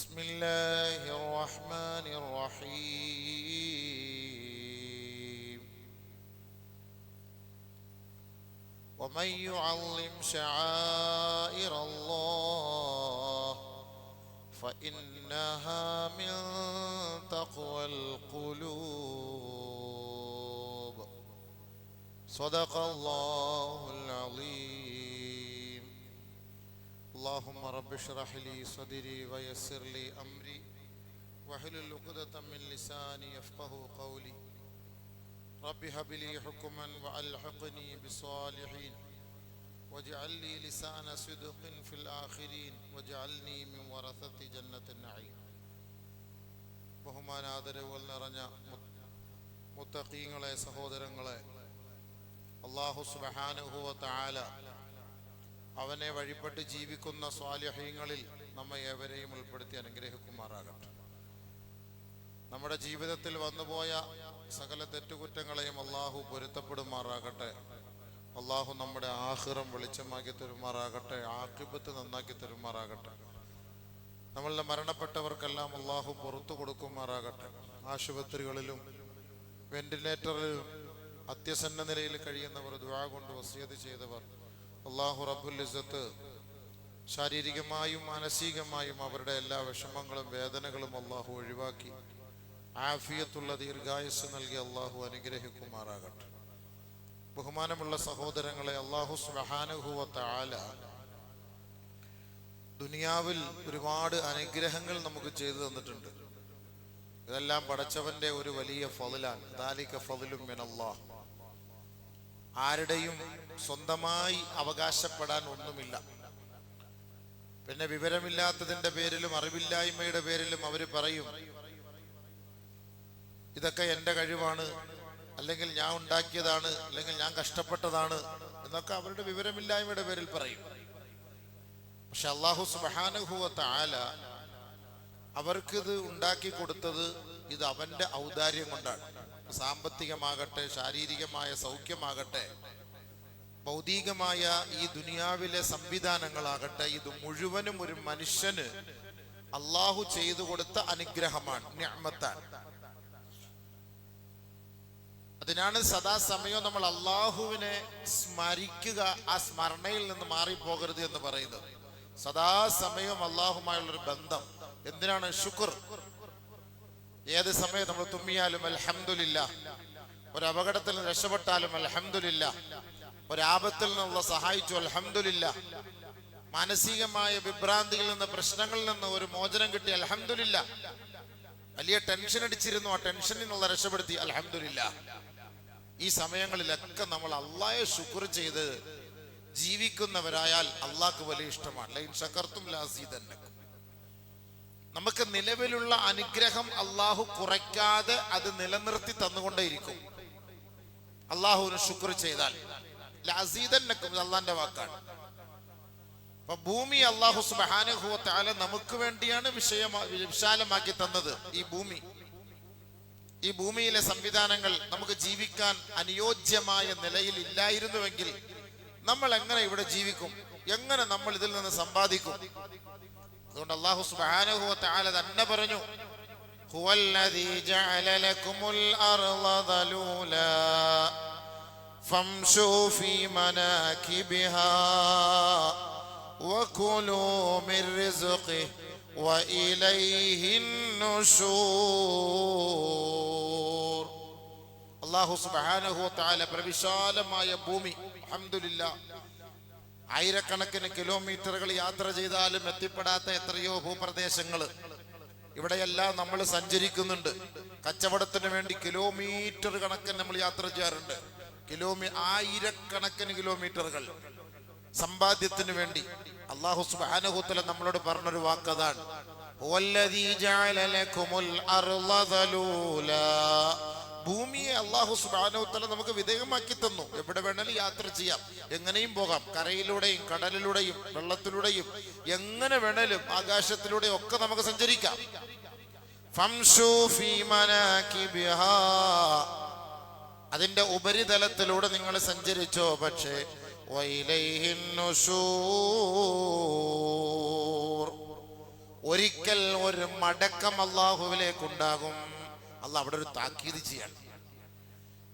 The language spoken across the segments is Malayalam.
بسم الله الرحمن الرحيم ومن يعظم شعائر الله فإنها من تقوى القلوب صدق الله العظيم اللهم رب اشرح لي صدري ويسر لي أمري واحلل عقدة من لساني يفقهوا قولي رب هب لي حكما وألحقني بالصالحين واجعل لي لسان صدق في الآخرين واجعلني من ورثة جنة النعيم. ബഹുമാനാദരവുകൾ നിറഞ്ഞ മുത്തഖീങ്ങളെ, സഹോദരങ്ങളെ, അല്ലാഹു സുബ്ഹാനഹു വ തആല അവനെ വഴിപ്പെട്ട് ജീവിക്കുന്ന സ്വാലിഹീങ്ങളിൽ നമ്മെ ഏവരെയും ഉൾപ്പെടുത്തി അനുഗ്രഹിക്കുമാറാകട്ടെ. നമ്മുടെ ജീവിതത്തിൽ വന്നുപോയ സകല തെറ്റുകുറ്റങ്ങളെയും അള്ളാഹു പൊരുത്തപ്പെടുമാറാകട്ടെ. അള്ളാഹു നമ്മുടെ ആഖിറം വെളിച്ചമാക്കി തരുമാറാകട്ടെ, ആഖിബത്ത് നന്നാക്കി തരുമാറാകട്ടെ. നമ്മളുടെ മരണപ്പെട്ടവർക്കെല്ലാം അള്ളാഹു പുറത്തു കൊടുക്കുമാറാകട്ടെ. ആശുപത്രികളിലും വെന്റിലേറ്ററിലും അത്യസന്ന നിലയിൽ കഴിയുന്നവർ, ദുആ കൊണ്ട് വസിയത്ത് ചെയ്തവർ, അള്ളാഹു റബ്ബുൽ ഇസ്സത്ത് ശാരീരികമായും മാനസികമായും അവരുടെ എല്ലാ വിഷമങ്ങളും വേദനകളും അള്ളാഹു ഒഴിവാക്കി ആഫിയത്തുള്ള ദീർഘായുസ് നൽകി അള്ളാഹു അനുഗ്രഹിക്കുമാറാകട്ടെ. ബഹുമാനമുള്ള സഹോദരങ്ങളെ, അള്ളാഹു സുബ്ഹാനഹു വ തആല ദുനിയാവിൽ ഒരുപാട് അനുഗ്രഹങ്ങൾ നമുക്ക് ചെയ്തു തന്നിട്ടുണ്ട്. ഇതെല്ലാം പടച്ചവന്റെ ഒരു വലിയ ഫളലാണ്. ദാലിക ഫളലും മിനല്ലാഹ്. ആരുടെയും സ്വന്തമായി അവകാശപ്പെടാൻ ഒന്നുമില്ല. പിന്നെ വിവരമില്ലാത്തതിന്റെ പേരിലും അറിവില്ലായ്മയുടെ പേരിലും അവർ പറയും ഇതൊക്കെ എൻ്റെ കഴിവാണ്, അല്ലെങ്കിൽ ഞാൻ ഉണ്ടാക്കിയതാണ്, അല്ലെങ്കിൽ ഞാൻ കഷ്ടപ്പെട്ടതാണ് എന്നൊക്കെ അവരുടെ വിവരമില്ലായ്മയുടെ പേരിൽ പറയും. പക്ഷെ അല്ലാഹു സുബ്ഹാനഹു വ തആല അവർക്കിത് ഉണ്ടാക്കി കൊടുത്തത് ഇത് അവന്റെ ഔദാര്യം കൊണ്ടാണ്. സാമ്പത്തികമാകട്ടെ, ശാരീരികമായ സൗഖ്യമാകട്ടെ, ഭൗതികമായ ഈ ദുനിയാവിലെ സംവിധാനങ്ങളാകട്ടെ, ഇത് മുഴുവനും ഒരു മനുഷ്യന് അള്ളാഹു ചെയ്തു കൊടുത്ത അനുഗ്രഹമാണ്, നിഅ്മത്താണ്. അതിനാണ് സദാസമയം നമ്മൾ അള്ളാഹുവിനെ സ്മരിക്കുക, ആ സ്മരണയിൽ നിന്ന് മാറിപ്പോകരുത് എന്ന് പറയുന്നത്. സദാസമയം അള്ളാഹുമായുള്ളൊരു ബന്ധം. എന്തിനാണ്? ശുക്ർ. ഏത് സമയം നമ്മൾ തുമ്മിയാലും അൽഹംദുലില്ലാഹ്, ഒരു അപകടത്തിൽ നിന്ന് രക്ഷപ്പെട്ടാലും അൽഹംദുലില്ലാഹ്, ഒരാപത്തിൽ നിന്നുള്ള സഹായിച്ചു അൽഹംദുലില്ലാഹ്, മാനസികമായ വിഭ്രാന്തിയിൽ നിന്ന്, പ്രശ്നങ്ങളിൽ നിന്ന് ഒരു മോചനം കിട്ടി അൽഹംദുലില്ലാഹ്, വലിയ ടെൻഷൻ അടിച്ചിരുന്നു, ആ ടെൻഷനിൽ നിന്നുള്ള രക്ഷപ്പെടുത്തി അൽഹംദുലില്ലാഹ്. ഈ സമയങ്ങളിലൊക്കെ നമ്മൾ അല്ലാഹയെ ശുക്ർ ചെയ്ത് ജീവിക്കുന്നവരായാൽ അള്ളാഹ്ക്ക് വലിയ ഇഷ്ടമാണ്. ലൈൻ ശകർതും ലഅസീദന്നകും. നമുക്ക് നിലവിലുള്ള അനുഗ്രഹം അള്ളാഹു കുറയ്ക്കാതെ അത് നിലനിർത്തി തന്നുകൊണ്ടേയിരിക്കും. അള്ളാഹുവിന് ശുക്ർ ചെയ്താൽ ലഅസീദന്നകും അള്ളാന്റെ വാക്കാണ്. അപ്പൊ ഭൂമി അള്ളാഹു സുബ്ഹാനഹു വ തആല നമുക്ക് വേണ്ടിയാണ് വിശാലമാക്കി തന്നത്. ഈ ഭൂമിയിലെ സംവിധാനങ്ങൾ നമുക്ക് ജീവിക്കാൻ അനുയോജ്യമായ നിലയിൽ ഇല്ലായിരുന്നുവെങ്കിൽ നമ്മൾ എങ്ങനെ ഇവിടെ ജീവിക്കും? എങ്ങനെ നമ്മൾ ഇതിൽ നിന്ന് സമ്പാദിക്കും? അതുകൊണ്ട് അല്ലാഹു സുബ്ഹാനഹു വ തആല തന്നെ പറഞ്ഞു, ഹുവല്ലദീ ജഅല ലക്കുമുൽ അർള ദലൂലാ ഫംശൂ ഫീ മനാകിബിഹാ വകുലൂ മിർ റിസ്ഖിഹി വഇലൈഹിൻ നുശൂർ. അല്ലാഹു സുബ്ഹാനഹു വ തആല പ്രവിശാലമായ ഭൂമി, അൽഹംദുലില്ലാഹ്, ആയിരക്കണക്കിന് കിലോമീറ്ററുകൾ യാത്ര ചെയ്താലും എത്തിപ്പെടാത്ത എത്രയോ ഭൂപ്രദേശങ്ങൾ ഇവിടെയെല്ലാം നമ്മൾ സഞ്ചരിക്കുന്നുണ്ട്. കച്ചവടത്തിന് വേണ്ടി കിലോമീറ്റർ കണക്കിന് നമ്മൾ യാത്ര ചെയ്യാറുണ്ട്. ആയിരക്കണക്കിന് കിലോമീറ്ററുകൾ സമ്പാദ്യത്തിന് വേണ്ടി. അല്ലാഹു സുബ്ഹാനഹു വ തആല നമ്മളോട് പറഞ്ഞൊരു വാക്കതാണ്, ഹുവല്ലദീ ജഅല ലക്കുമുൽ അർള ദലൂലാ. ഭൂമിയെ അല്ലാഹു സുബ്ഹാനഹു വ തആല നമുക്ക് വിധേയമാക്കി തന്നു. എവിടെ വേണമെങ്കിലും യാത്ര ചെയ്യാം, എങ്ങനെയും പോകാം. കരയിലൂടെയും കടലിലൂടെയും വെള്ളത്തിലൂടെയും എങ്ങനെ വേണേലും ആകാശത്തിലൂടെയും ഒക്കെ നമുക്ക് സഞ്ചരിക്കാം. ഫംശൂ ഫീ മനാകിബിഹാ, അതിന്റെ ഉപരിതലത്തിലൂടെ നിങ്ങൾ സഞ്ചരിച്ചോ. പക്ഷേ വഇലൈഹിൻ നുശൂർ, ഒരിക്കൽ ഒരു മടക്കം അള്ളാഹുവിലേക്കുണ്ടാകും. അള്ളാഹ് അവിടെ ഒരു താക്കീത് ചെയ്യാണ്.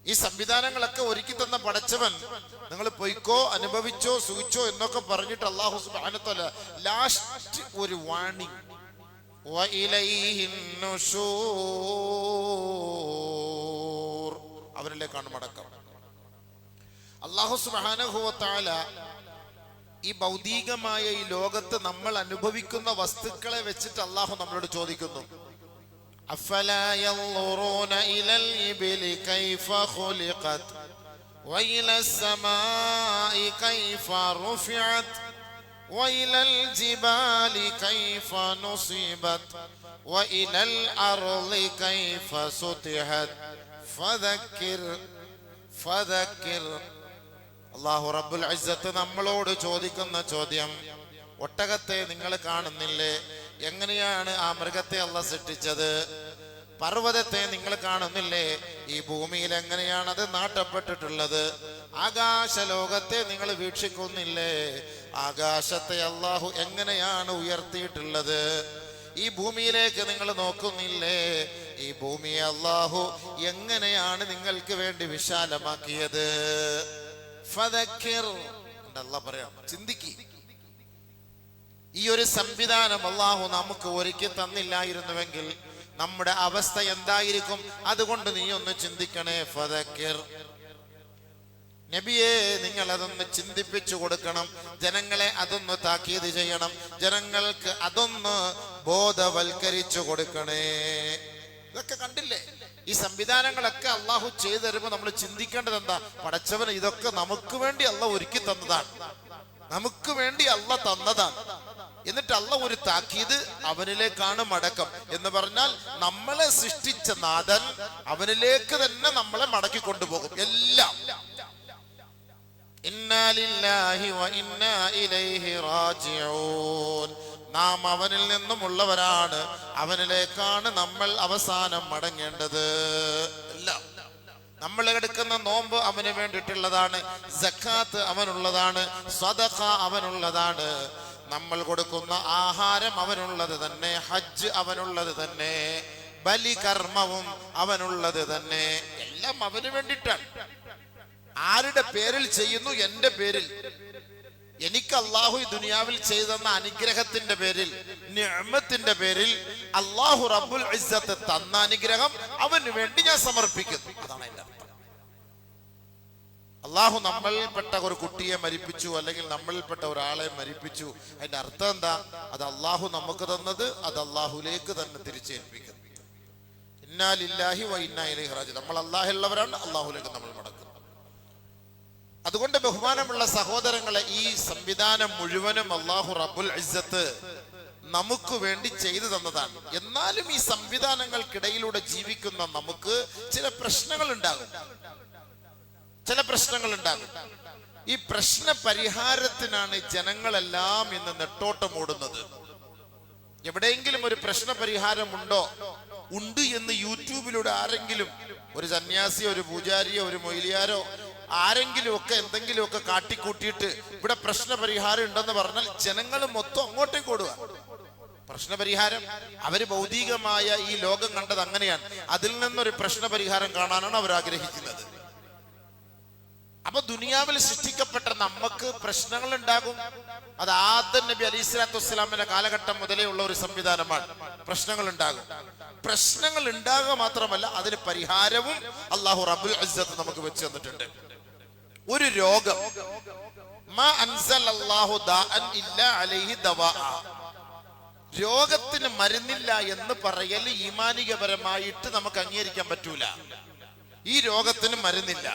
ഈ സംവിധാനങ്ങളൊക്കെ ഒരുക്കി തന്ന പടച്ചവൻ നിങ്ങൾ പൊയ്ക്കോ, അനുഭവിച്ചോ, സുഖിച്ചോ എന്നൊക്കെ പറഞ്ഞിട്ട് അള്ളാഹു സുബ്ഹാനഹു വ തആല ലാസ്റ്റ് ഒരു വാണിംഗ്, വഇലൈഹിൻ നുശൂർ, അവരിലേക്കാണ് മടക്കം. അള്ളാഹു സുബ്ഹാനഹു വ തആല ഈ ഭൗതികമായ ഈ ലോകത്ത് നമ്മൾ അനുഭവിക്കുന്ന വസ്തുക്കളെ വെച്ചിട്ട് അള്ളാഹു നമ്മളോട് ചോദിക്കുന്നു, അഫലാ യൻളുറൂന ഇലൽ ഇബ്ലി കൈഫ ഖുലിഖത് വഇലസ് സമാഇ കൈഫ റുഫിഅത് വഇലൽ ജിബാലി കൈഫ നുസിബത് വഇലൽ അർളി കൈഫ സുതിഹത് ഫദക്കിർ. അല്ലാഹു റബ്ബുൽ ഇസ്സത്ത് നമ്മളോട് ചോദിക്കുന്ന ചോദ്യം, ഒട്ടകത്തെ നിങ്ങൾ കാണുന്നില്ലേ? എങ്ങനെയാണ് ആ മൃഗത്തെ അല്ലാഹ് സൃഷ്ടിച്ചത്? പർവ്വതത്തെ നിങ്ങൾ കാണുന്നില്ലേ? ഈ ഭൂമിയിൽ എങ്ങനെയാണ് അത് നാട്ടപ്പെട്ടിട്ടുള്ളത്? ആകാശലോകത്തെ നിങ്ങൾ വീക്ഷിക്കുന്നില്ലേ? ആകാശത്തെ അല്ലാഹു എങ്ങനെയാണ് ഉയർത്തിയിട്ടുള്ളത്? ഈ ഭൂമിയിലേക്ക് നിങ്ങൾ നോക്കുന്നില്ലേ? ഈ ഭൂമിയെ അല്ലാഹു എങ്ങനെയാണ് നിങ്ങൾക്ക് വേണ്ടി വിശാലമാക്കിയത്? ഫദക്കിർ, അല്ലാഹ് പറയാം, ചിന്തിക്ക്. ഈ ഒരു സംവിധാനം അല്ലാഹു നമുക്ക് ഒരുക്കി തന്നില്ലായിരുന്നുവെങ്കിൽ നമ്മുടെ അവസ്ഥ എന്തായിരിക്കും? അതുകൊണ്ട് നീ ഒന്ന് ചിന്തിക്കണേ. ഫദക്കിർ, നബിയെ നിങ്ങൾ അതൊന്ന് ചിന്തിപ്പിച്ചു കൊടുക്കണം, ജനങ്ങളെ അതൊന്ന് താക്കീത് ചെയ്യണം, ജനങ്ങൾക്ക് അതൊന്ന് ബോധവൽക്കരിച്ചു കൊടുക്കണേ. ഇതൊക്കെ കണ്ടില്ലേ? ഈ സംവിധാനങ്ങളൊക്കെ അള്ളാഹു ചെയ്തു തരുമ്പോൾ നമ്മൾ ചിന്തിക്കേണ്ടത് എന്താ? പടച്ചവൻ ഇതൊക്കെ നമുക്ക് വേണ്ടി അള്ളാഹ് ഒരുക്കി തന്നതാണ്, നമുക്ക് വേണ്ടി അള്ളാഹ് തന്നതാണ്. എന്നിട്ട് അള്ളാഹ് ഒരു താക്കീത്, അവനിലേക്കാണ് മടക്കം എന്ന് പറഞ്ഞാൽ നമ്മളെ സൃഷ്ടിച്ച നാഥൻ അവനിലേക്ക് തന്നെ നമ്മളെ മടക്കി കൊണ്ടുപോകും. എല്ലാം ഇന്നാ ലില്ലാഹി വ ഇന്നാ ഇലൈഹി റാജിഊൻ. നാം അവനിൽ നിന്നുമുള്ളവരാണ്, അവനിലേക്കാണ് നമ്മൾ അവസാനം മടങ്ങേണ്ടത്. എല്ലാം നമ്മൾ എടുക്കുന്ന നോമ്പ് അവന് വേണ്ടിയിട്ടുള്ളതാണ്, സക്കാത്ത് അവനുള്ളതാണ്, സദഖ അവനുള്ളതാണ്, നമ്മൾ കൊടുക്കുന്ന ആഹാരം അവനുള്ളത് തന്നെ, ഹജ്ജ് അവനുള്ളത് തന്നെ, ബലികർമ്മവും അവനുള്ളത് തന്നെ. എല്ലാം അവന് വേണ്ടിയിട്ടാണ്. ആരുടെ പേരിൽ ചെയ്യുന്നു? എന്റെ പേരിൽ. എനിക്ക് അള്ളാഹു ഈ ദുനിയാവിൽ ചെയ്തെന്ന അനുഗ്രഹത്തിന്റെ പേരിൽ, നിഅമത്തിന്റെ പേരിൽ അള്ളാഹു റബ്ബുൽ ഇസ്സത്ത് തന്ന അനുഗ്രഹം അവന് വേണ്ടി ഞാൻ സമർപ്പിക്കുന്നു. അതാണ് എന്റെ അർത്ഥം. അള്ളാഹു നമ്മളിൽപ്പെട്ട ഒരു കുട്ടിയെ മരിപ്പിച്ചു, അല്ലെങ്കിൽ നമ്മളിൽപ്പെട്ട ഒരാളെ മരിപ്പിച്ചു, അതിന്റെ അർത്ഥം എന്താ? അത് അള്ളാഹു നമുക്ക് തന്നത് അത് അള്ളാഹുലേക്ക് തന്നെ തിരിച്ചേൽപ്പിക്കുന്നു. ഇന്നാ ലില്ലാഹി വ ഇന്നാ ഇലൈഹി റാജിഊൻ. നമ്മൾ അള്ളാഹുള്ളവരാണ്, അള്ളാഹുലേക്ക് നമ്മൾ മടക്കും. അതുകൊണ്ട് ബഹുമാനമുള്ള സഹോദരങ്ങളെ, ഈ സംവിധാനം മുഴുവനും അല്ലാഹു റബ്ബുൽ ഇസ്സത്ത് നമുക്ക് വേണ്ടി ചെയ്തു തന്നതാണ്. എന്നാലും ഈ സംവിധാനങ്ങൾക്കിടയിലൂടെ ജീവിക്കുന്ന നമുക്ക് ചില പ്രശ്നങ്ങൾ ഉണ്ടാകും. ഈ പ്രശ്ന പരിഹാരത്തിനാണ് ജനങ്ങളെല്ലാം ഇന്ന് നെട്ടോട്ടം ഓടുന്നത്. എവിടെയെങ്കിലും ഒരു പ്രശ്ന പരിഹാരം ഉണ്ട് എന്ന് യൂട്യൂബിലൂടെ ആരെങ്കിലും, ഒരു സന്യാസിയോ ഒരു പൂജാരിയോ ഒരു മൊയ്ലിയാരോ ആരെങ്കിലും ഒക്കെ എന്തെങ്കിലുമൊക്കെ കാട്ടിക്കൂട്ടിയിട്ട് ഇവിടെ പ്രശ്ന പരിഹാരം ഉണ്ടെന്ന് പറഞ്ഞാൽ ജനങ്ങൾ മൊത്തം അങ്ങോട്ടേക്ക് ഓടുക. പ്രശ്നപരിഹാരം അവര് ഭൗതികമായ ഈ ലോകം കണ്ടത് അങ്ങനെയാണ്. അതിൽ നിന്നൊരു പ്രശ്ന പരിഹാരം കാണാനാണ് അവർ ആഗ്രഹിക്കുന്നത്. അപ്പൊ ദുനിയാവിൽ സൃഷ്ടിക്കപ്പെട്ട നമുക്ക് പ്രശ്നങ്ങൾ ഉണ്ടാകും. അത് ആദം നബി അലൈഹി സ്വലാത്തു വസ്സലാമിന്റെ കാലഘട്ടം മുതലേ ഉള്ള ഒരു സംവിധാനമാണ്. പ്രശ്നങ്ങൾ ഉണ്ടാകും. പ്രശ്നങ്ങൾ ഉണ്ടാകുക മാത്രമല്ല, അതിന് പരിഹാരവും അല്ലാഹു റബ്ബുൽ ഇസ്സത്ത് നമുക്ക് വെച്ച് തന്നിട്ടുണ്ട്. ഒരു രോഗം, മാ അൻസലല്ലാഹു ദാഅൻ ഇല്ലാ അലൈഹി ദവാ, രോഗത്തിന് മരുന്നില്ല എന്ന് പറയൽ ഈമാനികപരമായിട്ട് നമുക്ക് അംഗീകരിക്കാൻ പറ്റൂല. ഈ രോഗത്തിന് മരുന്നില്ല,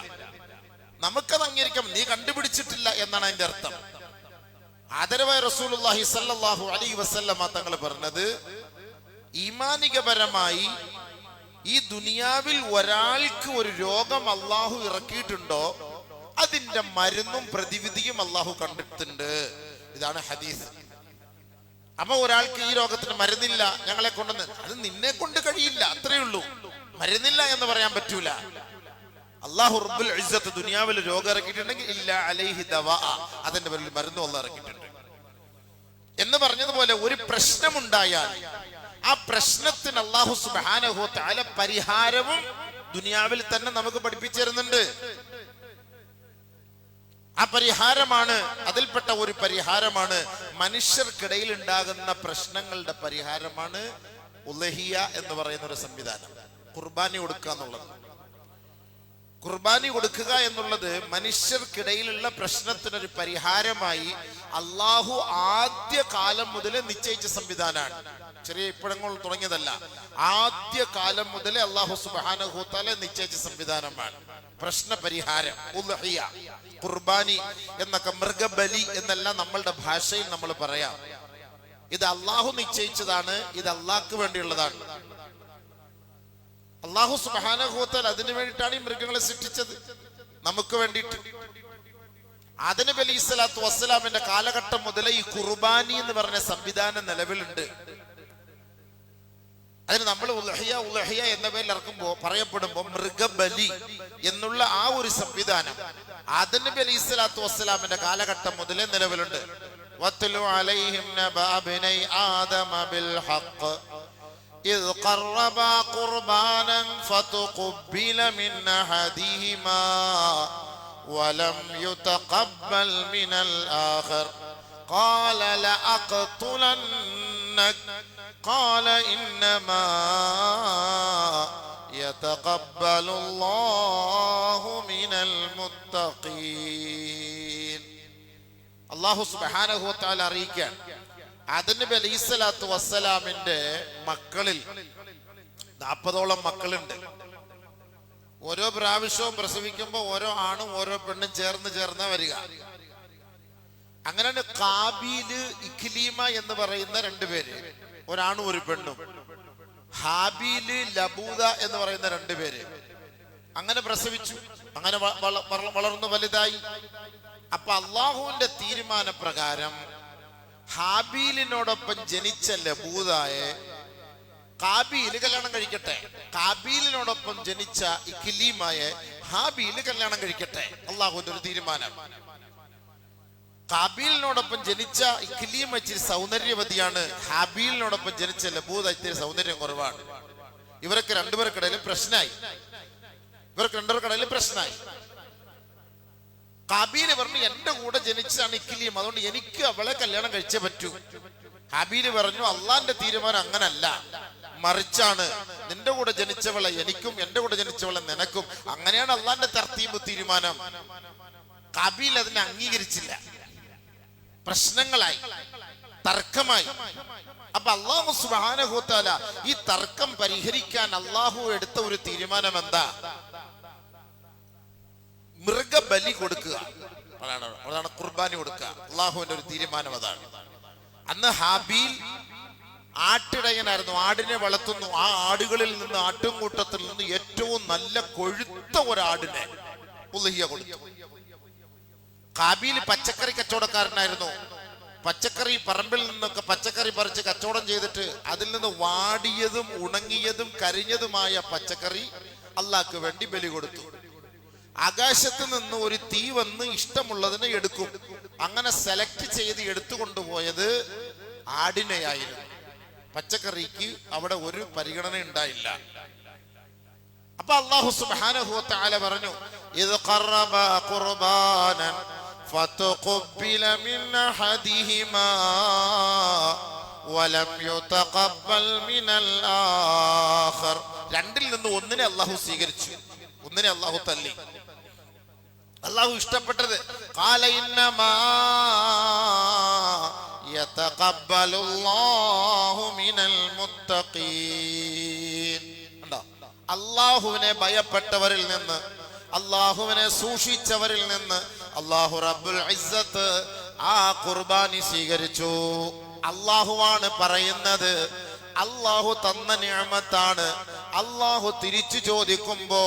നമുക്കത് അംഗീകരിക്കാം. നീ കണ്ടുപിടിച്ചിട്ടില്ല എന്നാണ് അതിന്റെ അർത്ഥം. ആദരവായ റസൂലുള്ളാഹി സ്വല്ലല്ലാഹു അലൈഹി വസല്ലമ തങ്ങൾ പറഞ്ഞത്, ഈമാനികപരമായി ഈ ദുനിയാവിൽ ഒരാൾക്ക് ഒരു രോഗം അള്ളാഹു ഇറക്കിയിട്ടുണ്ടോ അതിന്റെ മരുന്നും പ്രതിവിധിയും അള്ളാഹു കണ്ടിട്ടുണ്ട്. ഇതാണ് ഹദീസ്. അപ്പൊ ഒരാൾക്ക് ഈ രോഗത്തിന് മരുന്നില്ല, ഞങ്ങളെ കൊണ്ടെന്ന്, അത് നിന്നെ കൊണ്ട് കഴിയില്ല, അത്രയേ ഉള്ളൂ. മരുന്നില്ല എന്ന് പറയാൻ പറ്റൂല. അല്ലാഹു റബ്ബുൽ ഇസ്സത്ത് ദുനിയാവിൽ രോഗം ഇറക്കിയിട്ടുണ്ടെങ്കിൽ ഇല്ലാ അലൈഹി ദവാ, അതിന്റെ പേരിൽ മരുന്നും അല്ലാഹു ഇറക്കിയിട്ടുണ്ട് എന്ന് പറഞ്ഞതുപോലെ ഒരു പ്രശ്നമുണ്ടായാൽ ആ പ്രശ്നത്തിന് അല്ലാഹു സുബ്ഹാനഹു വ തആല പരിഹാരവും ദുനിയാവിൽ തന്നെ നമുക്ക് പഠിപ്പിച്ചു തരുന്നുണ്ട്. ആ പരിഹാരമാണ്, അതിൽപ്പെട്ട ഒരു പരിഹാരമാണ് മനുഷ്യർക്കിടയിൽ ഉണ്ടാകുന്ന പ്രശ്നങ്ങളുടെ പരിഹാരമാണ് ഉലഹിയ എന്ന് പറയുന്ന ഒരു സംവിധാനം. ഖുർബാനി കൊടുക്കുക എന്നുള്ളത്. ഖുർബാനി കൊടുക്കുക എന്നുള്ളത് മനുഷ്യർക്കിടയിലുള്ള പ്രശ്നത്തിനൊരു പരിഹാരമായി അള്ളാഹു ആദ്യ കാലം മുതലേ നിശ്ചയിച്ച സംവിധാനമാണ്. ചെറിയ ഇപ്പോഴങ്ങൾ തുടങ്ങിയതല്ല. ആദ്യ കാലം മുതലേ അള്ളാഹു സുബ്ഹാനഹു വ തആല നിശ്ചയിച്ച സംവിധാനമാണ് പ്രശ്ന പരിഹാരം, ഉൽഹിയ, ഖുർബാനി എന്നൊക്കെ, മൃഗബലി എന്നെല്ലാം നമ്മളുടെ ഭാഷയിൽ നമ്മൾ പറയാം. ഇത് അള്ളാഹു നിശ്ചയിച്ചതാണ്, ഇത് അള്ളാഹ്ക്ക് വേണ്ടിയുള്ളതാണ്. അള്ളാഹു സുബ്ഹാനഹു വ തആല അതിനു വേണ്ടിയിട്ടാണ് ഈ മൃഗങ്ങളെ സൃഷ്ടിച്ചത്, നമുക്ക് വേണ്ടിയിട്ട്. ആദം നബി അലൈഹിസ്സലാത്തു വസ്സലാമിന്റെ കാലഘട്ടം മുതലേ ഈ ഖുർബാനി എന്ന് പറഞ്ഞ സംവിധാനം നിലവിലുണ്ട്. അതിന് നമ്മൾ ഉൽഹിയ ഉൽഹിയ എന്ന പേരിൽ പറയപ്പെടുമ്പോൾ മൃഗബലി എന്നുള്ള ആ ഒരു സംവിധാനം ആദം നബി അലൈഹിസ്സലാത്തു വസ്സലാമിന്റെ കാലഘട്ടം മുതലേ നിലവിലുണ്ട്. വത്ലു അലൈഹിം നബഅ ബനൈ ആദമ ബിൽ ഹഖ് إذ قربا قربانا فتقبل من أحدهما ولم يتقبل من الآخر قال لأقتلنك قال إنما يتقبل الله من المتقين. الله سبحانه وتعالى അറിയിക്കാൻ ആദം നബി അലൈഹിസ്സലാത്തു വസ്സലാമിന്റെ മക്കളിൽ 40ഓളം മക്കളുണ്ട്. ഓരോ പ്രാവശ്യവും പ്രസവിക്കുമ്പോൾ ഓരോ ആണും ഓരോ പെണ്ണും ചേർന്ന് വരിക. അങ്ങനെയാണ് കാബീല് ഇഖ്ലീമ എന്ന് പറയുന്ന 2 പേര്, ഒരാണും ഒരു പെണ്ണും. ഹാബീല് ലബൂദ എന്ന് പറയുന്ന 2 പേര് അങ്ങനെ പ്രസവിച്ചു. അങ്ങനെ വളർന്നു വലുതായി. അപ്പൊ അള്ളാഹുവിന്റെ തീരുമാനപ്രകാരം ഹാബീലിനോടൊപ്പം ജനിച്ച ലബൂദായെ കാബീല് കല്യാണം കഴിക്കട്ടെ, കാബീലിനോടൊപ്പം ജനിച്ച ഇഖ്ലീമയെ ഹാബീല് കല്യാണം കഴിക്കട്ടെ. അള്ളാഹുവിന്റെ ഒരു തീരുമാനം. കാബീലിനോടൊപ്പം ജനിച്ച ഇഖ്ലീമ ഇച്ചിരി സൗന്ദര്യവതിയാണ്, ഹാബീലിനോടൊപ്പം ജനിച്ച ലബൂദ ഇത്തിരി സൗന്ദര്യം കുറവാണ്. ഇവർക്ക് രണ്ടുപേർക്കിടയിൽ പ്രശ്നമായി. കാബീല് പറഞ്ഞു എന്റെ കൂടെ ജനിച്ചതാണ് ഇഖ്ലീം, അതുകൊണ്ട് എനിക്ക് അവളെ കല്യാണം കഴിച്ചേ പറ്റൂ. ഹാബീല് പറഞ്ഞു അള്ളാന്റെ തീരുമാനം അങ്ങനല്ല, മറിച്ചാണ്, നിന്റെ കൂടെ ജനിച്ചവളെ എനിക്കും എന്റെ കൂടെ ജനിച്ചവളെ നിനക്കും. അങ്ങനെയാണ് അള്ളാന്റെ തർത്തീബ്, തീരുമാനം. കാബീൽ അതിനെ അംഗീകരിച്ചില്ല. പ്രശ്നങ്ങളായി, തർക്കമായി. അപ്പൊ അല്ലാഹു സുബ്ഹാനഹു വ തആല ഈ തർക്കം പരിഹരിക്കാൻ അള്ളാഹു എടുത്ത ഒരു തീരുമാനം എന്താ? മൃഗബലി കൊടുക്കുക, അതാണ് ഖുർബാനി കൊടുക്കുക. അള്ളാഹുവിന്റെ ഒരു തീരുമാനം അതാണ്. അന്ന് ഹാബീൽ ആട്ടിടയനായിരുന്നു, ആടിനെ വളർത്തുന്നു. ആ ആടുകളിൽ നിന്ന്, ആട്ടുംകൂട്ടത്തിൽ നിന്ന് ഏറ്റവും നല്ല കൊഴുത്ത ഒരാടിനെ ഉൽഹിയ കൊടുത്തു. ഹാബീൽ പച്ചക്കറി കച്ചവടക്കാരനായിരുന്നു. പച്ചക്കറി പറമ്പിൽ നിന്നൊക്കെ പച്ചക്കറി പറിച്ച് കച്ചവടം ചെയ്തിട്ട് അതിൽ നിന്ന് വാടിയതും ഉണങ്ങിയതും കരിഞ്ഞതുമായ പച്ചക്കറി അള്ളാഹ്ക്ക് വേണ്ടി ബലി കൊടുത്തു. ആകാശത്ത് നിന്ന് ഒരു തീ വന്ന് ഇഷ്ടമുള്ളതിനെ എടുക്കും. അങ്ങനെ സെലക്ട് ചെയ്ത് എടുത്തുകൊണ്ടുപോയത് ആടിനെയായിരുന്നു. പച്ചക്കറിക്ക് അവിടെ ഒരു പരിഗണന ഉണ്ടായില്ല. അപ്പൊ അല്ലാഹു സുബ്ഹാനഹു വ തആല പറഞ്ഞു, ഇദ് ഖറബ ഖുർബാനൻ ഫതഖബ്ബല മിൻ അഹദിഹിമാ വലം യുതഖബ്ബൽ മിനൽ ആഖർ. രണ്ടിൽ നിന്ന് ഒന്നിനെ അല്ലാഹു സ്വീകരിച്ചു, ഒന്നിനെ അല്ലാഹു തള്ളി. അല്ലാഹു ഇഷ്ടപ്പെട്ടത് ഖാല ഇന്നമാ യതഖബ്ബലുല്ലാഹു മിനൽ മുത്തഖീൻ. അല്ലാഹുവിനെ ഭയപ്പെട്ടവരിൽ നിന്ന്, അല്ലാഹുവിനെ സൂക്ഷിച്ചവരിൽ നിന്ന് അല്ലാഹു റബ്ബുൽ ഇസ്സത്ത് ആ ഖുർബാനി സ്വീകരിച്ചു. അല്ലാഹുവാണ് പറയുന്നത്, അല്ലാഹു തന്ന നിഅമത്താണ്. അല്ലാഹു തിരിച്ചു ചോദിക്കുമ്പോ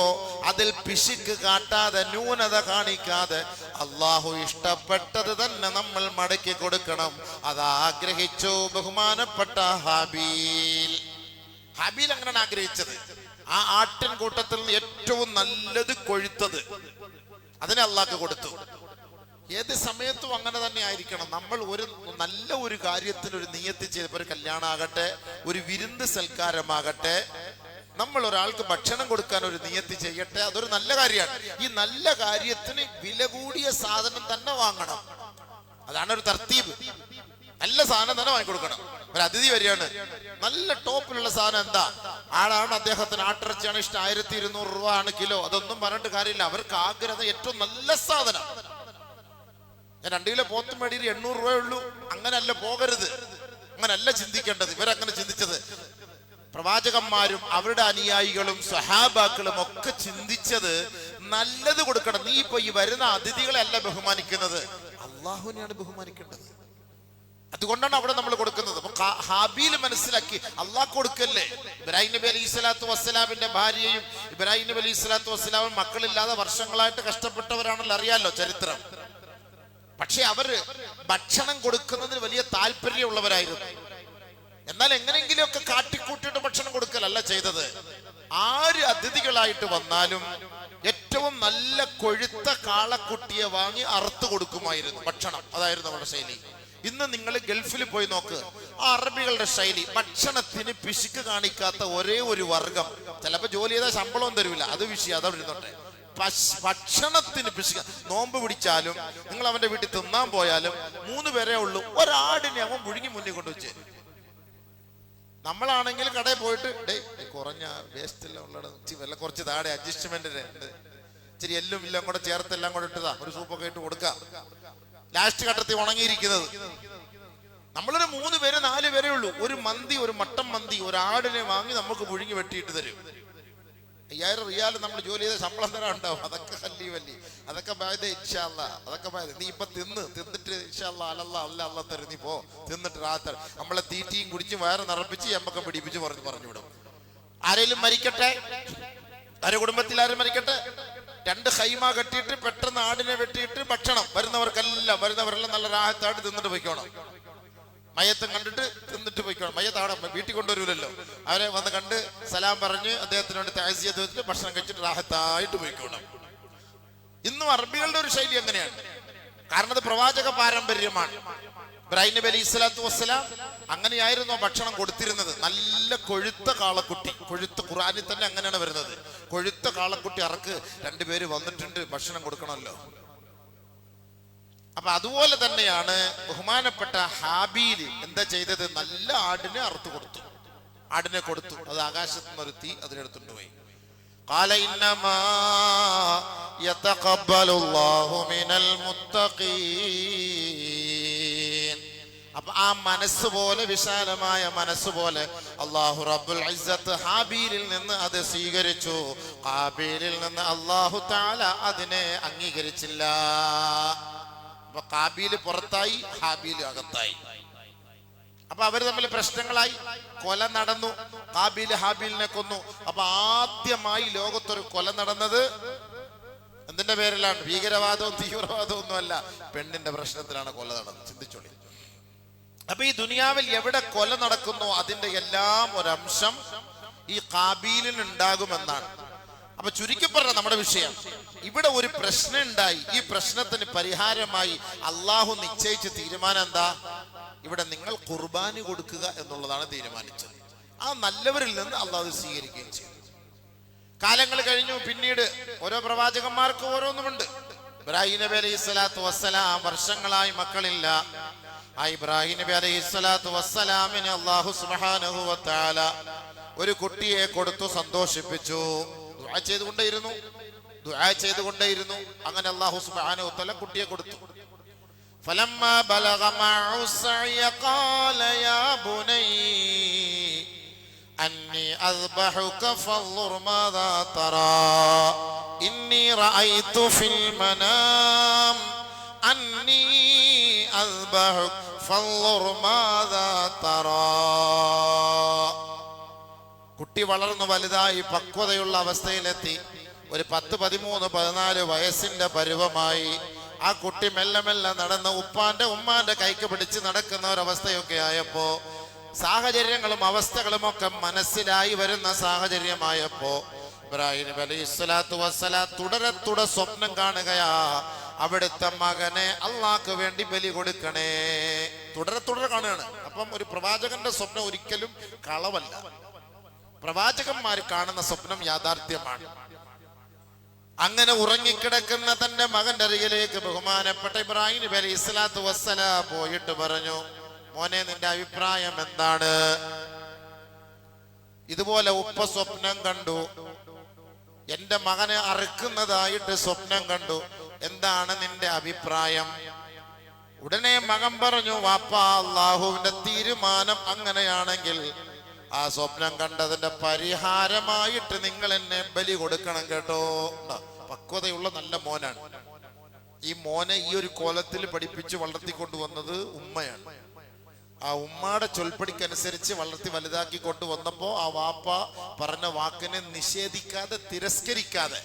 അതിൽ പിശുക്ക് കാട്ടാതെ, ന്യൂനത കാണിക്കാതെ അല്ലാഹു ഇഷ്ടപ്പെട്ടത് തന്നെ നമ്മൾ മടക്കി കൊടുക്കണം. അതാഗ്രഹിച്ചു ബഹുമാനപ്പെട്ട ഹാബീൽ. ഹാബീൽ അങ്ങനെയാണ് ആഗ്രഹിച്ചത്. ആ ആട്ടിൻ കൂട്ടത്തിൽ നിന്ന് ഏറ്റവും നല്ലത് കൊഴുത്തത് അതിനെ അള്ളാഹ്ക്ക് കൊടുത്തു. ഏത് സമയത്തും അങ്ങനെ തന്നെ ആയിരിക്കണം. നമ്മൾ ഒരു നല്ല ഒരു കാര്യത്തിന് ഒരു നിയത്ത് ചെയ്തപ്പോൾ, ഒരു കല്യാണമാകട്ടെ, ഒരു വിരുന്ന് സൽക്കാരമാകട്ടെ, നമ്മൾ ഒരാൾക്ക് ഭക്ഷണം കൊടുക്കാൻ ഒരു നിയത്ത് ചെയ്യട്ടെ, അതൊരു നല്ല കാര്യമാണ്. ഈ നല്ല കാര്യത്തിന് വില കൂടിയ സാധനം തന്നെ വാങ്ങണം. അതാണ് ഒരു തർത്തീബ്. നല്ല സാധനം തന്നെ വാങ്ങിക്കൊടുക്കണം. ഒരു അതിഥി വരികയാണ്, നല്ല ടോപ്പിലുള്ള സാധനം എന്താ, ആളാണ്, അദ്ദേഹത്തിന് ആട്ടിറച്ചിയാണ് ഇഷ്ടം, 1200 രൂപ ആണ് കിലോ, അതൊന്നും പറഞ്ഞിട്ട് കാര്യമില്ല. അവർക്ക് ആഗ്രഹം ഏറ്റവും നല്ല സാധനം. ഞാൻ 2 കിലോ പോത്തും മേടിയിൽ 800 രൂപയുള്ളൂ, അങ്ങനല്ല പോകരുത്, അങ്ങനല്ല ചിന്തിക്കേണ്ടത്. ഇവരങ്ങനെ ചിന്തിച്ചത്. പ്രവാചകന്മാരും അവരുടെ അനുയായികളും സ്വഹാബാക്കളും ഒക്കെ ചിന്തിച്ചത് നല്ലത് കൊടുക്കണം. നീ ഇപ്പൊ ഈ വരുന്ന അതിഥികളെ അല്ല ബഹുമാനിക്കുന്നത്, അള്ളാഹുവിനെയാണ് ബഹുമാനിക്കേണ്ടത്. അതുകൊണ്ടാണ് അവിടെ നമ്മൾ കൊടുക്കുന്നത്. ഹാബീൽ മനസ്സിലാക്കി, അള്ളാഹ് കൊടുക്കല്ലേ. ഇബ്രാഹിം നബി അലൈഹി സ്വലാത്തു വസ്സലാമിന്റെ ഭാര്യയും ഇബ്രാഹിം നബി അലൈഹി സ്വലാത്തു വസ്സലാമും മക്കളില്ലാതെ വർഷങ്ങളായിട്ട് കഷ്ടപ്പെട്ടവരാണല്ലോ, അറിയാലോ ചരിത്രം. പക്ഷെ അവര് ഭക്ഷണം കൊടുക്കുന്നതിന് വലിയ താല്പര്യമുള്ളവരായിരുന്നു. എന്നാൽ എങ്ങനെയെങ്കിലുമൊക്കെ കാട്ടിക്കൂട്ടിയിട്ട് ഭക്ഷണം കൊടുക്കലല്ല ചെയ്തത്. ആര് അതിഥികളായിട്ട് വന്നാലും ഏറ്റവും നല്ല കൊഴുത്ത കാളക്കുട്ടിയെ വാങ്ങി അറുത്ത് കൊടുക്കുമായിരുന്നു ഭക്ഷണം. അതായിരുന്നു നമ്മുടെ ശൈലി. ഇന്ന് നിങ്ങൾ ഗൾഫിൽ പോയി നോക്ക്, ആ അറബികളുടെ ശൈലി. ഭക്ഷണത്തിന് പിശുക്ക് കാണിക്കാത്ത ഒരേ ഒരു വർഗം, ചിലപ്പോ ജോലി ചെയ്താൽ ശമ്പളവും തരൂല, അത് വിഷയം, അതവിടെ ഇരുന്നോട്ടെ. ഭക്ഷണത്തിന് പിശുക്ക്. നോമ്പ് പിടിച്ചാലും നിങ്ങൾ അവന്റെ വീട്ടിൽ തിന്നാൻ പോയാലും 3 പേരേ ഉള്ളൂ, ഒരാടിനെ അവൻ പുഴുങ്ങി മുന്നിൽ കൊണ്ടുവച്ച്. നമ്മളാണെങ്കിൽ കടയിൽ പോയിട്ട് കുറഞ്ഞ വേസ്റ്റ് എല്ലാം ഉള്ള കുറച്ച് താടെ അഡ്ജസ്റ്റ്മെന്റിന് ഇച്ചിരി എല്ലും എല്ലാം കൂടെ ചേർത്ത് എല്ലാം കൂടെ ഇട്ടതാ, ഒരു സൂപ്പൊക്കെ ഇട്ട് കൊടുക്കാം. ലാസ്റ്റ് ഘട്ടത്തിൽ ഉണങ്ങിയിരിക്കുന്നത്. നമ്മളൊരു 3 പേര് 4 പേരേ ഉള്ളൂ. ഒരു മന്തി, ഒരു മട്ടൻ മന്തി, ഒരാടിനെ വാങ്ങി നമുക്ക് പുഴുങ്ങി വെട്ടിയിട്ട് തരും. 5000 റിയാൽ നമ്മൾ ജോലി ചെയ്ത ശമ്പളം തരാൻ ഉണ്ടാവും. അതൊക്കെ വല്ലി അതൊക്കെ ബാധ്യത, ഇൻഷാ അല്ലാഹ്, അതൊക്കെ ബാധ്യത. നീ ഇപ്പൊ തിന്നിട്ട് ഇൻഷാ അല്ലാഹ് അല്ല തരും. നീ പോ തിന്നിട്ട് രാത്രി നമ്മളെ തീറ്റിയും കുടിച്ചും വയറ് നിറപ്പിച്ച് എമ്പക്കം പിടിപ്പിച്ച് പറഞ്ഞു വിടും. ആരെങ്കിലും മരിക്കട്ടെ, ആരെ കുടുംബത്തിൽ ആരും മരിക്കട്ടെ, 2 ഖൈമ കെട്ടിയിട്ട് പെട്ടെന്ന് ആടിനെ വെട്ടിയിട്ട് ഭക്ഷണം വരുന്നവരെല്ലാം നല്ല രാഹത്തായിട്ട് തിന്നിട്ട് പോയിക്കോണം. മയ്യത്തും കണ്ടിട്ട് തിന്നിട്ട് പോയിക്കോണം. മയ്യത്ത് അവിടെ വീട്ടിൽ കൊണ്ടുവരൂലല്ലോ. അവരെ വന്ന് കണ്ട് സലാം പറഞ്ഞ് അദ്ദേഹത്തിന് വേണ്ടി തഅസിയത്ത് വെച്ചിട്ട് ഭക്ഷണം കഴിച്ചിട്ട് രാഹത്തായിട്ട് പോയിക്കോണം. ഇന്നും അറബികളുടെ ഒരു ശൈലി അങ്ങനെയാണ്. കാരണം അത് പ്രവാചക പാരമ്പര്യമാണ്. ഇബ്രാഹിം നബി അലൈഹി സ്വലാത്തു വസ്സലാം അങ്ങനെയായിരുന്നു ഭക്ഷണം കൊടുത്തിരുന്നത്. നല്ല കൊഴുത്ത കാളക്കുട്ടി, കൊഴുത്ത, ഖുർആനിൽ തന്നെ അങ്ങനെയാണ് വരുന്നത്. കൊഴുത്ത കാളക്കുട്ടി അറക്ക് 2 പേര് വന്നിട്ടുണ്ട്, ഭക്ഷണം കൊടുക്കണമല്ലോ. അപ്പൊ അതുപോലെ തന്നെയാണ് ബഹുമാനപ്പെട്ട ഹാബീൽ എന്താ ചെയ്തത്, നല്ല ആടിനെ അറുത്തു കൊടുത്തു, ആടിനെ കൊടുത്തു. അത് ആകാശത്ത് നിന്ന് ഒരു തീ അതിനെടുത്തുകൊണ്ട് പോയി. ഖാല ഇന്നമാ യതഖബ്ബലുല്ലാഹു മിനൽ മുത്തഖീൻ. അപ്പൊ ആ മനസ്സ് പോലെ, വിശാലമായ മനസ്സ് പോലെ അല്ലാഹു റബ്ബുൽ ഇസ്സത്ത് ഹാബീലിൽ നിന്ന് അത് സ്വീകരിച്ചു. ഖാബീലിൽ നിന്ന് അല്ലാഹു തആല അതിനെ അംഗീകരിച്ചില്ല. അപ്പൊ ഖാബീല് പുറത്തായി, ഹാബീൽ അകത്തായി. അപ്പൊ അവർ തമ്മിൽ പ്രശ്നങ്ങളായി, കൊല നടന്നു. ഖാബീൽ ഹാബീലിനെ കൊന്നു. അപ്പൊ ആദ്യമായി ലോകത്തൊരു കൊല നടന്നത് എന്തിന്റെ പേരിലാണ്? ഭീകരവാദവും തീവ്രവാദവും ഒന്നുമല്ല, പെണ്ണിന്റെ പ്രശ്നത്തിലാണ് കൊല നടന്നത്. ചിന്തിച്ചോളി. അപ്പൊ ഈ ദുനിയാവിൽ എവിടെ കൊല നടക്കുന്നോ അതിന്റെ എല്ലാം ഒരംശം ഈ ഖാബീലിന് ഉണ്ടാകുമെന്നാണ്. അപ്പൊ ചുരുക്കി പറഞ്ഞ നമ്മുടെ വിഷയം, ഇവിടെ ഒരു പ്രശ്നം ഉണ്ടായി. ഈ പ്രശ്നത്തിന് പരിഹാരമായി അള്ളാഹു നിശ്ചയിച്ച തീരുമാനം എന്താ? ഇവിടെ നിങ്ങൾ ഖുർബാനി കൊടുക്കുക എന്നുള്ളതാണ് തീരുമാനിച്ചത്. ആ നല്ലവരിൽ നിന്ന് അള്ളാഹു സ്വീകരിക്കുകയും ചെയ്തു. കാലങ്ങൾ കഴിഞ്ഞു. പിന്നീട് ഓരോ പ്രവാചകന്മാർക്ക് ഓരോന്നുമുണ്ട്. ഇബ്രാഹിം നബി അലൈഹി സ്വലാത്തു വസ്സലാം വർഷങ്ങളായി മക്കളില്ല. ആ ഇബ്രാഹിം നബി അലൈഹി സ്വലാത്തു വസ്സലാമിന് അല്ലാഹു സുബ്ഹാനഹു വ തആല ഒരു കുട്ടിയെ കൊടുത്തു സന്തോഷിപ്പിച്ചു. ദുആ ചെയ്തുകൊണ്ടേയിരുന്നു. അങ്ങനെ അല്ലാഹു സുബ്ഹാനഹു വ തആല കുട്ടിയെ കൊടുത്തു. ഫലമ്മാ ബലഗ മഅഹു സഅയ ഖാല യാ ബുനൈ അന്നി അസ്ബഹുക ഫൻദുർ മാദാ തറാ ഇന്നി റഅയ്തു ഫിൽ മനാം അന്നി അസ്ബഹുക ഫൻദുർ മാദാ തറാ. കുട്ടി വളർന്നു വലുതായി പക്വതയുള്ള അവസ്ഥയിലെത്തി. ഒരു 10, 13, 14 വയസ്സിന്റെ പരുവമായി. ആ കുട്ടി മെല്ലെ മെല്ലെ നടന്ന് ഉപ്പാന്റെ ഉമ്മാന്റെ കൈക്ക് പിടിച്ച് നടക്കുന്ന ഒരവസ്ഥയൊക്കെ ആയപ്പോ, സാഹചര്യങ്ങളും അവസ്ഥകളും ഒക്കെ മനസ്സിലായി വരുന്ന സാഹചര്യമായപ്പോ ഇബ്രാഹിം നബി അലൈഹി സ്വലാത്തു വസ്സലാം തുടരെ സ്വപ്നം കാണുകയാ. അവിടുത്തെ മകനെ അള്ളാഹ്ക്ക് വേണ്ടി ബലി കൊടുക്കണേ. തുടരെ കാണുകയാണ്. അപ്പം ഒരു പ്രവാചകന്റെ സ്വപ്നം ഒരിക്കലും കളവല്ല. പ്രവാചകന്മാർ കാണുന്ന സ്വപ്നം യാഥാർത്ഥ്യമാണ്. അങ്ങനെ ഉറങ്ങിക്കിടക്കുന്ന തന്റെ മകന്റെ അരികിലേക്ക് ബഹുമാനപ്പെട്ട ഇബ്രാഹിം നബി അലൈഹി സ്വലാത്തു വസ്സലാം പോയിട്ട് പറഞ്ഞു, മോനെ, നിന്റെ അഭിപ്രായം എന്താണ്? ഇതുപോലെ ഉപ്പ സ്വപ്നം കണ്ടു, എന്റെ മകനെ അറുക്കുന്നതായിട്ട് സ്വപ്നം കണ്ടു, എന്താണ് നിന്റെ അഭിപ്രായം? ഉടനെ മകൻ പറഞ്ഞു, വാപ്പാ, അള്ളാഹുവിന്റെ തീരുമാനം അങ്ങനെയാണെങ്കിൽ ആ സ്വപ്നം കണ്ടതിന്റെ പരിഹാരമായിട്ട് നിങ്ങൾ എന്നെ ബലി കൊടുക്കണം കേട്ടോ. പക്വതയുള്ള നല്ല മോനാണ്. ഈ മോനെ ഈ ഒരു കോലത്തിൽ പഠിപ്പിച്ച് വളർത്തിക്കൊണ്ടുവന്നത് ഉമ്മയാണ്. ആ ഉമ്മയുടെ ചൊൽപ്പടിക്കനുസരിച്ച് വളർത്തി വലുതാക്കി കൊണ്ടുവന്നപ്പോ ആ വാപ്പ പറഞ്ഞ വാക്കിനെ നിഷേധിക്കാതെ തിരസ്കരിക്കാതെ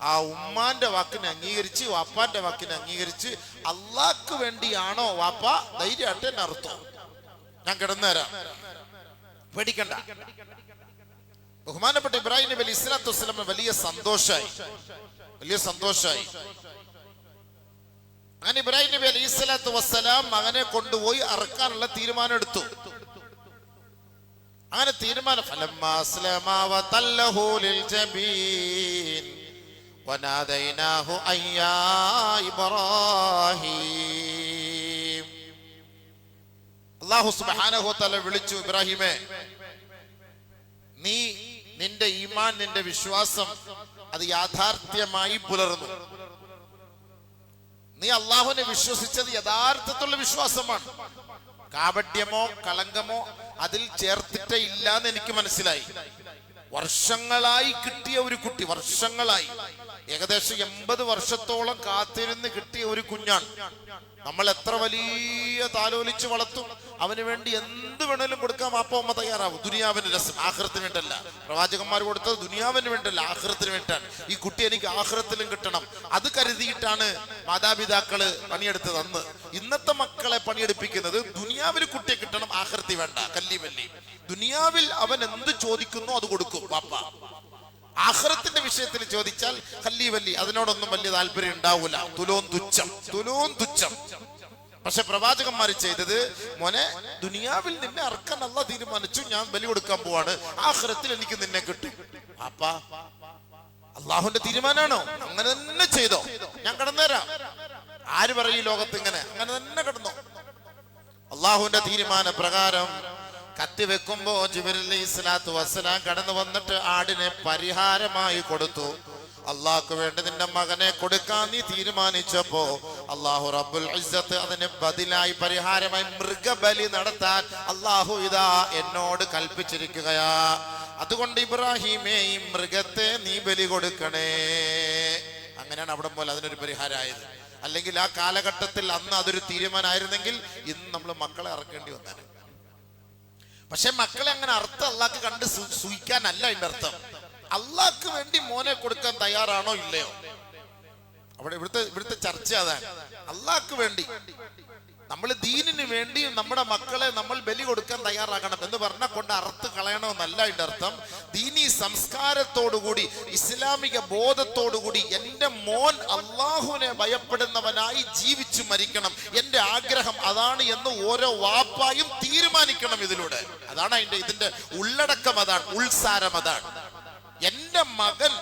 ആ ഉമ്മാന്റെ വാക്കിനെ അംഗീകരിച്ച് വാപ്പാന്റെ വാക്കിനെ അംഗീകരിച്ച് അള്ളാഹ്ക്ക് വേണ്ടിയാണോ വാപ്പ, ധൈര്യമായിട്ട് എന്നെ അർത്ഥം, ഞാൻ കിടന്നുതരാം, പേടിക്കണ്ട. ബഹുമാനപ്പെട്ട ഇബ്രാഹിം നബി അലൈഹി സ്വലാത്തു വസ്സലാമിന് വലിയ സന്തോഷായി. അങ്ങനെ ഇബ്രാഹിം നബി അലൈഹി സ്വലാത്തു വസ്സലാം മകനെ കൊണ്ടുപോയി അറക്കാനുള്ള തീരുമാനം എടുത്തു. അങ്ങനെ തീരുമാനം ഫലമ്മാ അസ്ലമാ വതല്ലഹു ലിൽ ജബീൻ വനാദൈനാഹു അയ്യാ ഇബ്രാഹിം. അല്ലാഹു സുബ്ഹാനഹു വ തആല വിളിച്ചു, ഇബ്രാഹിമേ, നീ നിന്റെ ഈമാൻ, നിന്റെ വിശ്വാസം അത് യാഥാർത്ഥ്യമായി പുലർന്നു. നീ അള്ളാഹുവിനെ വിശ്വസിച്ചത് യഥാർത്ഥത്തിലുള്ള വിശ്വാസമാണ്. കാപട്യമോ കളങ്കമോ അതിൽ ചേർത്തിട്ടേ ഇല്ലാന്ന് എനിക്ക് മനസ്സിലായി. വർഷങ്ങളായി കിട്ടിയ ഒരു കുട്ടി, വർഷങ്ങളായി, ഏകദേശം 80 വർഷത്തോളം കാത്തിരുന്ന് കിട്ടിയ ഒരു കുഞ്ഞാണ്. നമ്മൾ എത്ര വലിയ താലോലിച്ച് വളർത്തും, അവന് വേണ്ടി എന്ത് വേണേലും കൊടുക്കാൻ വാപ്പ ഉമ്മ തയ്യാറാവും. ദുനിയാവിന് രസം, ആഖിറത്തിന് വേണ്ടല്ല. പ്രവാചകന്മാർ കൊടുത്തത് ദുനിയാവിന് വേണ്ടല്ല, ആഖിറത്തിന് വേണ്ടിയാണ്. ഈ കുട്ടി എനിക്ക് ആഖിറത്തിലും കിട്ടണം, അത് കരുതിയിട്ടാണ് മാതാപിതാക്കള് പണിയെടുത്തത്. അന്ന് ഇന്നത്തെ മക്കളെ പണിയെടുപ്പിക്കുന്നത് ദുനിയാവിൽ കുട്ടിയെ കിട്ടണം, ആഖിറത്തിൽ വേണ്ട, കല്ലി വല്ലി. ദുനിയാവിൽ അവൻ എന്ത് ചോദിക്കുന്നു അത് കൊടുക്കും വാപ്പ. ആഖിറത്തിന്റെ വിഷയത്തിൽ ചോദിച്ചാൽ കല്ലി വല്ലി, അതിനോടൊന്നും വലിയ താല്പര്യം ഉണ്ടാവൂല. തുലോം തുച്ഛം. പക്ഷെ പ്രവാചകന്മാർ ചെയ്തത്, മോനെ, ദുനിയാവിൽ നിന്നെ അറക്കാൻ അല്ലാഹ് തീരുമാനിച്ചു, ഞാൻ ബലി കൊടുക്കാൻ പോവാണ്, ആഖിറത്തിൽ എനിക്ക് നിന്നെ കിട്ടും. അപ്പാ അള്ളാഹുവിന്റെ തീരുമാനാണോ? അങ്ങനെ തന്നെ ചെയ്തോ, ഞാൻ കടന്നുതരാം. ആര് പറയും ലോകത്ത് ഇങ്ങനെ? അങ്ങനെ തന്നെ കിടന്നോ. അള്ളാഹുവിന്റെ തീരുമാന പ്രകാരം കത്തി വെക്കുമ്പോ ജിബ്രീൽ അലൈഹിസ്സലാത്തു വസ്സലാം കടന്നു വന്നിട്ട് ആടിനെ പരിഹാരമായി കൊടുത്തു. അള്ളാഹ്ക്ക് വേണ്ടി നിന്റെ മകനെ കൊടുക്കാൻ നീ തീരുമാനിച്ചപ്പോ അള്ളാഹു റബ്ബുൽ ഇസ്സത്ത് അതിന് ബദലായി പരിഹാരമായി മൃഗബലി നടത്താൻ അള്ളാഹു ഇതാ എന്നോട് കൽപ്പിച്ചിരിക്കുകയാ. അതുകൊണ്ട് ഇബ്രാഹിമേ, ഈ മൃഗത്തെ നീ ബലി കൊടുക്കണേ. അങ്ങനെയാണ് അവിടെ പോലെ അതിനൊരു പരിഹാരമായത്. അല്ലെങ്കിൽ ആ കാലഘട്ടത്തിൽ അന്ന് അതൊരു തീരുമാനമായിരുന്നെങ്കിൽ ഇന്ന് നമ്മൾ മക്കളെ ഇറക്കേണ്ടി വന്നേനെ. പക്ഷെ മക്കളെ അങ്ങനെ അർത്ഥം അള്ളാഹ്ക്ക് കണ്ട് സൂഹിക്കാനല്ല അതിന്റെ അർത്ഥം. അള്ളാഹ്ക്ക് വേണ്ടി മോനെ കൊടുക്കാൻ തയ്യാറാണോ ഇല്ലയോ? അവിടെ ഇവിടുത്തെ ചർച്ച അതാണ്. അള്ളാഹ്ക്ക് വേണ്ടി, നമ്മൾ ദീനിന് വേണ്ടി നമ്മുടെ മക്കളെ നമ്മൾ ബലി കൊടുക്കാൻ തയ്യാറാകണം എന്ന് പറഞ്ഞാൽ കൊണ്ട് അറുത്ത് കളയണമെന്നല്ല അതിന്റെ അർത്ഥം. ദീനി സംസ്കാരത്തോടുകൂടി, ഇസ്ലാമിക ബോധത്തോടുകൂടി എന്റെ മോൻ അള്ളാഹുവിനെ ഭയപ്പെടുന്നവനായി ജീവിച്ചു മരിക്കണം, എന്റെ ആഗ്രഹം അതാണ് എന്ന് ഓരോ വാപ്പായും തീരുമാനിക്കണം ഇതിലൂടെ. അതാണ് ഇതിന്റെ ഉള്ളടക്കം, അതാണ് ഉൾസാരം, അതാണ്. എന്റെ മകൻ,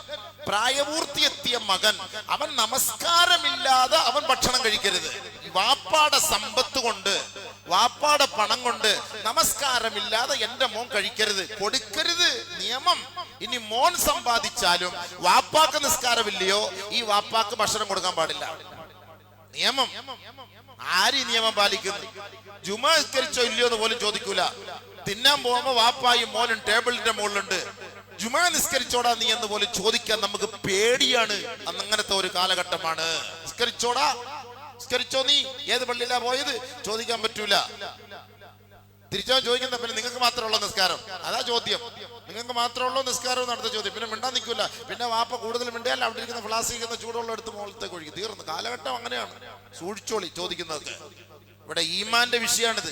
പ്രായപൂർത്തിയെത്തിയ മകൻ, അവൻ നമസ്കാരമില്ലാതെ അവൻ ഭക്ഷണം കഴിക്കരുത്. വാപ്പാടെ സമ്പത്ത് കൊണ്ട്, വാപ്പാടെ പണം കൊണ്ട് നമസ്കാരമില്ലാതെ എന്റെ മോൻ കഴിക്കരുത്, കൊടുക്കരുത്, നിയമം. ഇനി മോൻ സമ്പാദിച്ചാലും വാപ്പാക്ക് നിസ്കാരമില്ലയോ, ഈ വാപ്പാക്ക് ഭക്ഷണം കൊടുക്കാൻ പാടില്ല, നിയമം. ആര് നിയമം പാലിക്കുന്നു? ജുമാ നിസ്കരിച്ചോ ഇല്ലയോ എന്ന് പോലും ചോദിക്കൂല. തിന്നാൻ പോകുമ്പോ വാപ്പായും മോനും ടേബിളിന്റെ മുകളിലുണ്ട്, ജുമാ നിസ്കരിച്ചോടാ നീ എന്ന് പോലും ചോദിക്കാൻ നമുക്ക് പേടിയാണ്. അന്നങ്ങനത്തെ ഒരു കാലഘട്ടമാണ്. നിസ്കരിച്ചോ നീ, ഏത് പള്ളിയിലാ പോയത് ചോദിക്കാൻ പറ്റൂല. തിരിച്ചോ ചോദിക്കുന്ന, പിന്നെ നിങ്ങൾക്ക് മാത്രമുള്ള നിസ്കാരം, അതാ ചോദ്യം. നിങ്ങൾക്ക് മാത്രമുള്ളൂ നിസ്കാരം നടത്ത ചോദ്യം. പിന്നെ മിണ്ടാൻ നിൽക്കൂല. പിന്നെ വാപ്പ കൂടുതൽ മിണ്ടിയാൽ അവിടെ ഇരിക്കുന്ന ഫ്ലാസ്കിക്കുന്ന ചൂടുവെള്ളം എടുത്ത് മുകളിലത്തേക്ക് ഒഴുകി. തീർന്നു. കാലഘട്ടം അങ്ങനെയാണ്. സൂക്ഷിച്ചോളി ചോദിക്കുന്നതൊക്കെ. ഇവിടെ ഈമാന്റെ വിഷയമാണിത്.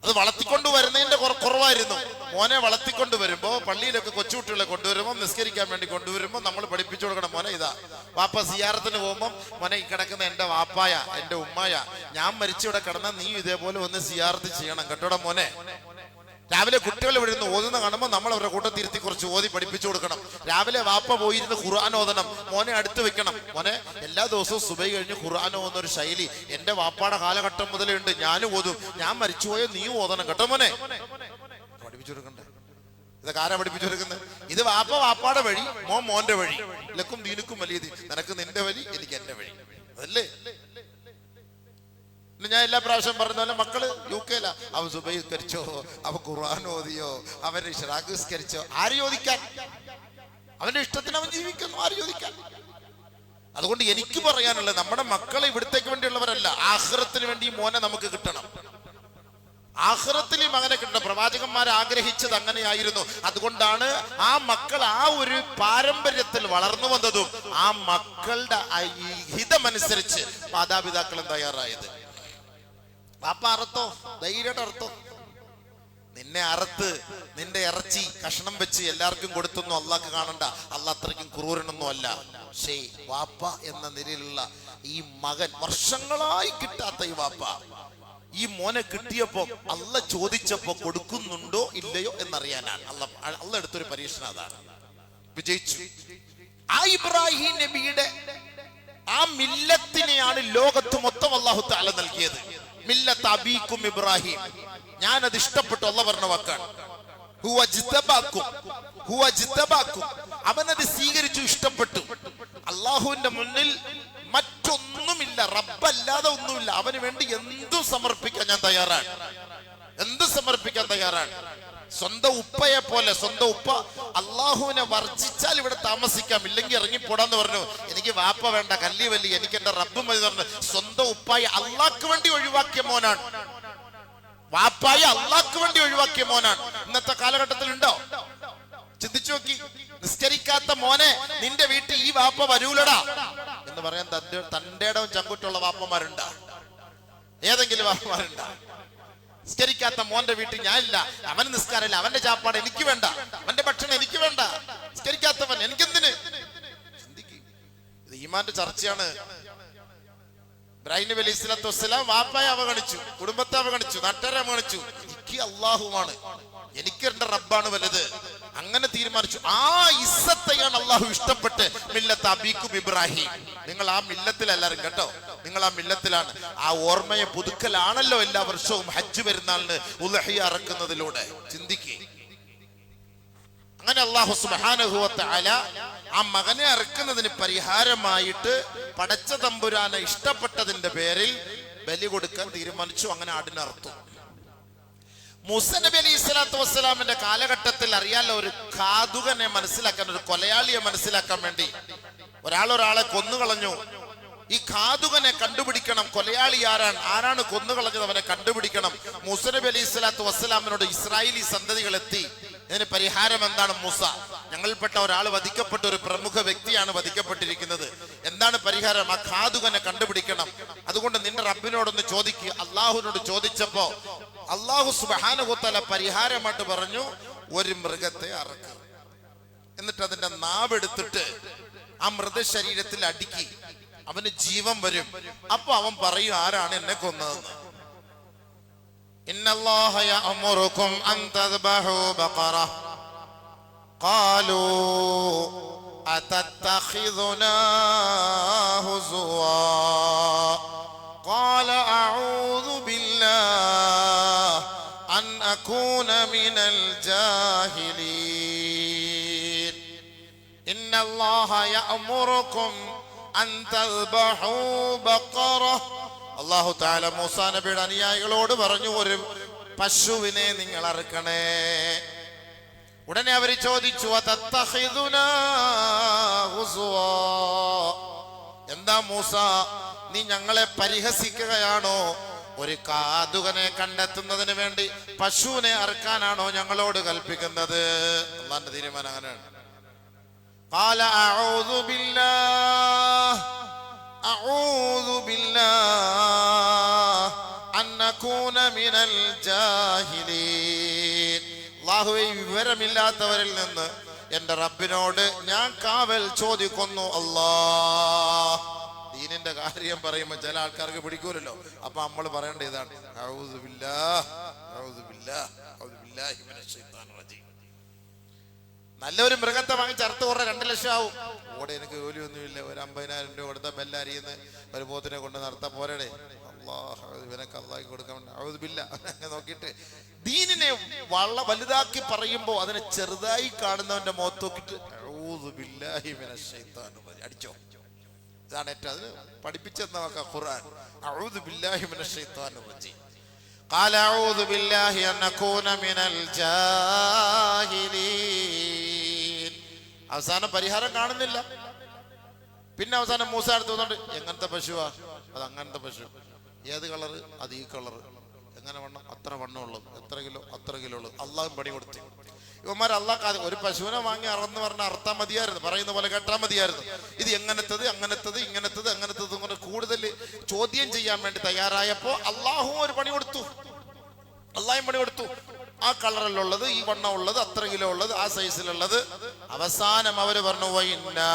അത് വളർത്തിക്കൊണ്ട് വരുന്നതിന്റെ കുറവായിരുന്നു. മോനെ വളർത്തിക്കൊണ്ട് വരുമ്പോ, പള്ളിയിലൊക്കെ കൊച്ചുകുട്ടികളെ കൊണ്ടുവരുമ്പോ, നിസ്കരിക്കാൻ വേണ്ടി കൊണ്ടുവരുമ്പോ നമ്മൾ പഠിപ്പിച്ചു കൊടുക്കണം, മോനെ ഇതാ വാപ്പ സിയാറത്തിന് പോകുമ്പോ, മോനെ ഈ കിടക്കുന്ന എന്റെ വാപ്പായ, എന്റെ ഉമ്മായ, ഞാൻ മരിച്ചിവിടെ കിടന്ന നീ ഇതേപോലെ ഒന്ന് സിയാറത്ത് ചെയ്യണം കേട്ടോടാ മോനെ. രാവിലെ കുട്ടികൾ വിഴുന്ന് ഓതുന്ന കാണുമ്പോൾ നമ്മൾ അവരുടെ കൂട്ടത്തിരുത്തി കുറച്ച് ഓതി പഠിപ്പിച്ചു കൊടുക്കണം. രാവിലെ വാപ്പ പോയിരുന്ന് ഖുർആൻ ഓതണം, മോനെ അടുത്ത് വെക്കണം. മോനെ എല്ലാ ദിവസവും സുബഹി കഴിഞ്ഞ് ഖുർആൻ ഓതുന്ന ഒരു ശൈലി എന്റെ വാപ്പാടെ കാലഘട്ടം മുതലേ ഉണ്ട്, ഞാനും ഓതും. ഞാൻ മരിച്ചുപോയോ നീയും ഓതണം കേട്ടോ മോനെ. പഠിപ്പിച്ചു കൊടുക്കണ്ടേ? ഇതൊക്കെ ആരാ പഠിപ്പിച്ചു കൊടുക്കുന്നത്? ഇത് വാപ്പാടെ വഴി, മോന്റെ വഴി. ലക്കും ദീനുക്കും വലിയ ദീൻ. നിനക്ക് നിന്റെ വഴി, എനിക്ക് എന്റെ വഴി. അതല്ലേ ഞാൻ എല്ലാ പ്രാവശ്യം പറഞ്ഞ പോലെ, മക്കള് യുകെയിലാ, അവൻ സുബഹിസ്കരിച്ചോ, അവൻ ഖുർആൻ ഓതിയോ, അവൻ ഇശ്റാഖ് നിസ്കരിച്ചോ, ആര് ചോദിക്കാൻ? അവന്റെ ഇഷ്ടത്തിന് അവൻ ജീവിക്കുന്നു, ആര് ചോദിക്കാൻ? അതുകൊണ്ട് എനിക്ക് പറയാനുള്ളത്, നമ്മുടെ മക്കളെ ഇവിടത്തേക്ക് വേണ്ടിയുള്ളവരല്ല, ആഖിറത്തിന് വേണ്ടി മോനെ നമുക്ക് കിട്ടണം. ആഖിറത്തിൽ ഈ മകനെ കിട്ടണം. പ്രവാചകന്മാർ ആഗ്രഹിച്ചത് അങ്ങനെയായിരുന്നു. അതുകൊണ്ടാണ് ആ മക്കൾ ആ ഒരു പാരമ്പര്യത്തിൽ വളർന്നു വന്നതും ആ മക്കളുടെ ഹിതമനുസരിച്ച് മാതാപിതാക്കളും തയ്യാറായത്. പാപ്പ അറുത്തോ, ധൈര്യമായിട്ട് അറുത്തോ. നിന്നെ അറുത്ത് നിന്റെ ഇറച്ചി കഷ്ണം വെച്ച് എല്ലാവർക്കും കൊടുത്തൊന്നും അള്ളാഹ് കാണണ്ട. അള്ളാഹ് അത്രയ്ക്കും ക്രൂരനൊന്നും അല്ല. പക്ഷേ വാപ്പ എന്ന നിലയിലുള്ള ഈ മകൻ, വർഷങ്ങളായി കിട്ടാത്ത ഈ വാപ്പ, ഈ മോനെ കിട്ടിയപ്പോ അള്ളാഹ് ചോദിച്ചപ്പോ കൊടുക്കുന്നുണ്ടോ ഇല്ലയോ എന്നറിയാനാണ്. അള്ളാഹ് എടുത്തൊരു പരീക്ഷണം അതാണ്. വിജയിച്ചു. ആ ഇബ്രാഹിം നബിയുടെ ആ മില്ലത്തിനെയാണ് ലോകത്ത് മൊത്തം അല്ലാഹു തആല നൽകിയത്. മില്ലത്ത് അബീക്കും ഇബ്രാഹിം. ഞാനത് ഇഷ്ടപ്പെട്ടു. അല്ലാഹ് പറഞ്ഞ വാക്കാണ്, അവനത് സ്വീകരിച്ചു, ഇഷ്ടപ്പെട്ടു. അള്ളാഹുവിന്റെ മുന്നിൽ മറ്റൊന്നുമില്ല, റബ്ബല്ലാതെ ഒന്നുമില്ല. അവന് വേണ്ടി എന്തും സമർപ്പിക്കാൻ ഞാൻ തയ്യാറാണ്, എന്തും സമർപ്പിക്കാൻ തയ്യാറാണ്. സ്വന്തം ഉപ്പയെ പോലെ. സ്വന്തം ഉപ്പ അള്ളാഹുവിനെ വർജിച്ചാൽ ഇവിടെ താമസിക്കാം, ഇല്ലെങ്കിൽ ഇറങ്ങിപ്പോടാന്ന് പറഞ്ഞു. എനിക്ക് വാപ്പ വേണ്ട, കല്ലി വല്ലി, എനിക്ക് എന്റെ റബ്ബ് മതി പറഞ്ഞു. സ്വന്തം ഉപ്പായി അള്ളാഹ്ക്ക് വേണ്ടി ഒഴിവാക്കിയ മോനാണ്. വാപ്പായി അള്ളാഹ്ക്ക് വേണ്ടി ഒഴിവാക്കിയ മോനാണ്. ഇന്നത്തെ കാലഘട്ടത്തിൽ ഉണ്ടോ? ചിന്തിച്ചു നോക്കി. നിസ്കരിക്കാത്ത മോനെ നിന്റെ വീട്ടിൽ ഈ വാപ്പ വരൂലടാ എന്ന് പറയാൻ തന്റെ ഇടവും ചങ്കുറ്റുള്ള വാപ്പമാരുണ്ടാ? ഏതെങ്കിലും വാപ്പമാരുണ്ടാ? നിസ്കരിക്കാത്ത മോന്റെ വീട്ടിൽ ഞാനില്ല, അവന് നിസ്കാരമില്ല, അവന്റെ ചാപ്പാട് എനിക്ക് വേണ്ട, അവന്റെ ഭക്ഷണം എനിക്ക് വേണ്ട, നിസ്കരിക്കാത്തവൻ എനിക്കെന്തിന്? ചിന്തിക്കും. ഇത് ഈമാന്റെ ചർച്ചയാണ്. ഇബ്രാഹിം നബി അലൈഹി സ്വലാത്തു വസ്സലാം വാപ്പായെ അവഗണിച്ചു, കുടുംബത്തെ അവഗണിച്ചു, നാട്ടുകാരെ അവഗണിച്ചു. എനിക്ക് അള്ളാഹുവാണ്, എനിക്ക് എന്റെ റബ്ബാണ് വലുത്. അങ്ങനെ തീരുമാനിച്ചു. ആ ഇസ്സത്തെയാണ് അള്ളാഹു ഇഷ്ടപ്പെട്ട് മില്ലത്ത് അബീക്കും ഇബ്രാഹിം. നിങ്ങൾ ആ മില്ലത്തിലല്ലാരും കേട്ടോ, നിങ്ങൾ ആ മില്ലത്തിലാണ്. ആ ഓർമ്മയെ പുതുക്കലാണല്ലോ എല്ലാ വർഷവും ഹജ്ജ് പെരുന്നാളിന് ഉദ്ഹിയ അറക്കുന്നതിലൂടെ. ചിന്തിക്കേ. അങ്ങനെ അല്ലാഹു സുബ്ഹാനഹു വ തആല ആ മകനെ അറക്കുന്നതിന് പരിഹാരമായിട്ട് പടച്ച തമ്പുരാനെ ഇഷ്ടപ്പെട്ടതിന്റെ പേരിൽ ബലി കൊടുക്കാൻ തീരുമാനിച്ചു. അങ്ങനെ ആടിനെ അറുത്തു. മൂസാ നബി അലൈഹി സ്വലാത്തു വസ്സലാമിന്റെ കാലഘട്ടത്തിൽ അറിയാലോ, ഒരു ഘാതുകനെ മനസ്സിലാക്കാൻ, ഒരു കൊലയാളിയെ മനസ്സിലാക്കാൻ വേണ്ടി ഒരാളെ കൊന്നുകളഞ്ഞു. ഈ ഘാതുകനെ കണ്ടുപിടിക്കണം, കൊലയാളി ആരാണ് കൊന്നുകളഞ്ഞത്, അവനെ കണ്ടുപിടിക്കണം. മൂസാ നബി അലൈഹി സ്വലാത്തു വസ്സലാമിനോട് ഇസ്രായേലി സന്തതികൾ എത്തി. ഇതിന് പരിഹാരം എന്താണ്? മൂസ, ഞങ്ങളിൽപ്പെട്ട ഒരാൾ വധിക്കപ്പെട്ട ഒരു പ്രമുഖ വ്യക്തിയാണ് വധിക്കപ്പെട്ടിരിക്കുന്നത്, എന്താണ് പരിഹാരം? ആ ഘാതുകനെ കണ്ടുപിടിക്കണം. അതുകൊണ്ട് നിന്റെ റബ്ബിനോടൊന്ന് ചോദിക്കുക. അള്ളാഹുവിനോട് ചോദിച്ചപ്പോ അള്ളാഹു സുബ്ഹാനഹു വ തആല പരിഹാരമായിട്ട് പറഞ്ഞു, ഒരു മൃഗത്തെ അറക്കുക, എന്നിട്ട് അതിന്റെ നാവെടുത്തിട്ട് ആ മൃതശരീരത്തിൽ അടുക്കി, അവന് ജീവൻ വരും. അപ്പൊ അവൻ പറയും, ആരാണ് എന്നെ കൊന്നതെന്ന്. ഇന്നല്ലാഹ യഅമുറുകും അൻ തദ്ബഹു ബഖറ ഖാലൂ അതത്തഖിദുനാ ഹുസുവാ ഖാല അഊദു ബില്ലാഹി അൻ അകൂന മിനൽ ജാഹിലീൻ. ഇന്നല്ലാഹ യഅമുറുകും അൻ തദ്ബഹു ബഖറ. അല്ലാഹു തആല മൂസാ നബിയുടെ അനുയായികളോട് പറഞ്ഞു, ഒരു പശുവിനെ നിങ്ങൾ അറുക്കണേ. ഉടനെ അവർ ചോദിച്ചു, അതത്തഖിദുനാ ഹുസുവാ, എന്താ മൂസ, നീ ഞങ്ങളെ പരിഹസിക്കുകയാണോ? ഒരു കാതുകനെ കണ്ടെത്തുന്നതിന് വേണ്ടി പശുവിനെ അറുക്കാനാണോ ഞങ്ങളോട് കൽപ്പിക്കുന്നത്? അല്ലാഹുവിന്റെ തീരുമാനം അങ്ങനെയാണ്. ഖാല അഊദു ബില്ലാഹ് അകൂന മിനൽ ജാഹിലീൻ. അല്ലാഹുവേ, വിവരമില്ലാത്തവരിൽ നിന്ന് എന്റെ റബ്ബിനോട് ഞാൻ കാവൽ ചോദിക്കുന്നു. അല്ലാഹ്, ദീനിന്റെ കാര്യം പറയുമ്പോൾ ചില ആൾക്കാർക്ക് പിടിക്കൂലല്ലോ. അപ്പൊ നമ്മൾ പറയേണ്ട ഇതാണ്, അഊദു ബില്ലാഹ്, അഊദു ബില്ലാഹ്, അഊദു ബില്ലാഹി മിനശ് ശൈത്താനിർ റജീം. നല്ലൊരു മൃഗത്തെ വാങ്ങിച്ച് അറുത്ത് കുറേ 2 ലക്ഷം ആവും. ഓടെ എനിക്ക് ജോലിയൊന്നുമില്ല, ഒരു 50,000 രൂപ കൊടുത്ത ബെല്ലറിയുന്ന ഒരു പോത്തിനെ കൊണ്ട് നടത്താൻ പോരടെ. അല്ലാഹ്, ഇവനൊക്കെ അല്ലാഹ് കൊടുക്കാൻ അഊദു ബില്ലാഹ് നോക്കിയിട്ട് ദീനിനെ വലുതാക്കി പറയുമ്പോൾ അതിനെ ചെറുതായി കാണുന്നവന്റെ മുഖത്ത് നോക്കിയിട്ട് അഊദു ബില്ലാഹി മിനശ് ശൈത്താനിർ റജീം അടിച്ചോ. ഇതാണ് ഏറ്റവും അതിന് പഠിപ്പിച്ചെന്ന് നോക്കാം ഖുർആൻ. അഊദു ബില്ലാഹി മിനശ് ശൈത്താനിർ റജീം. ഖാല അഊദു ബില്ലാഹി അൻ അകൂന മിനൽ ജാഹിലീൻ. അവസാനം പരിഹാരം കാണുന്നില്ല. പിന്നെ അവസാനം മൂസ അടുത്ത് വന്നിട്ട് എങ്ങനത്തെ പശുവാ? അത് അങ്ങനത്തെ പശു. ഏത് കളറ്? അത് ഈ കളറ്. എങ്ങനെ വണ്ണം? അത്ര വണ്ണം ഉള്ളത്. എത്ര കിലോ? അത്ര കിലോ ഉള്ളത്. അള്ളാഹു പണി കൊടുത്തു. ഇവന്മാർ അള്ളാഹ് ഒരു പശുവിനെ വാങ്ങി അറന്ന് പറഞ്ഞാൽ അറുത്താൽ മതിയായിരുന്നു, പറയുന്ന പോലെ കേട്ടാൽ മതിയായിരുന്നു. ഇത് എങ്ങനത്തത്, അങ്ങനത്തത്, ഇങ്ങനത്തത്, അങ്ങനത്തത് കൊണ്ട് കൂടുതൽ ചോദ്യം ചെയ്യാൻ വേണ്ടി തയ്യാറായപ്പോ അള്ളാഹു ഒരു പണി കൊടുത്തു. അള്ളാഹും പണി കൊടുത്തു. ആ കളറിലുള്ളത്, ഈ വണ്ണം ഉള്ളത്, അത്ര കിലോ ഉള്ളത്, ആ സൈസിലുള്ളത്. അവസാനം അവര് പറഞ്ഞു വഇന്നാ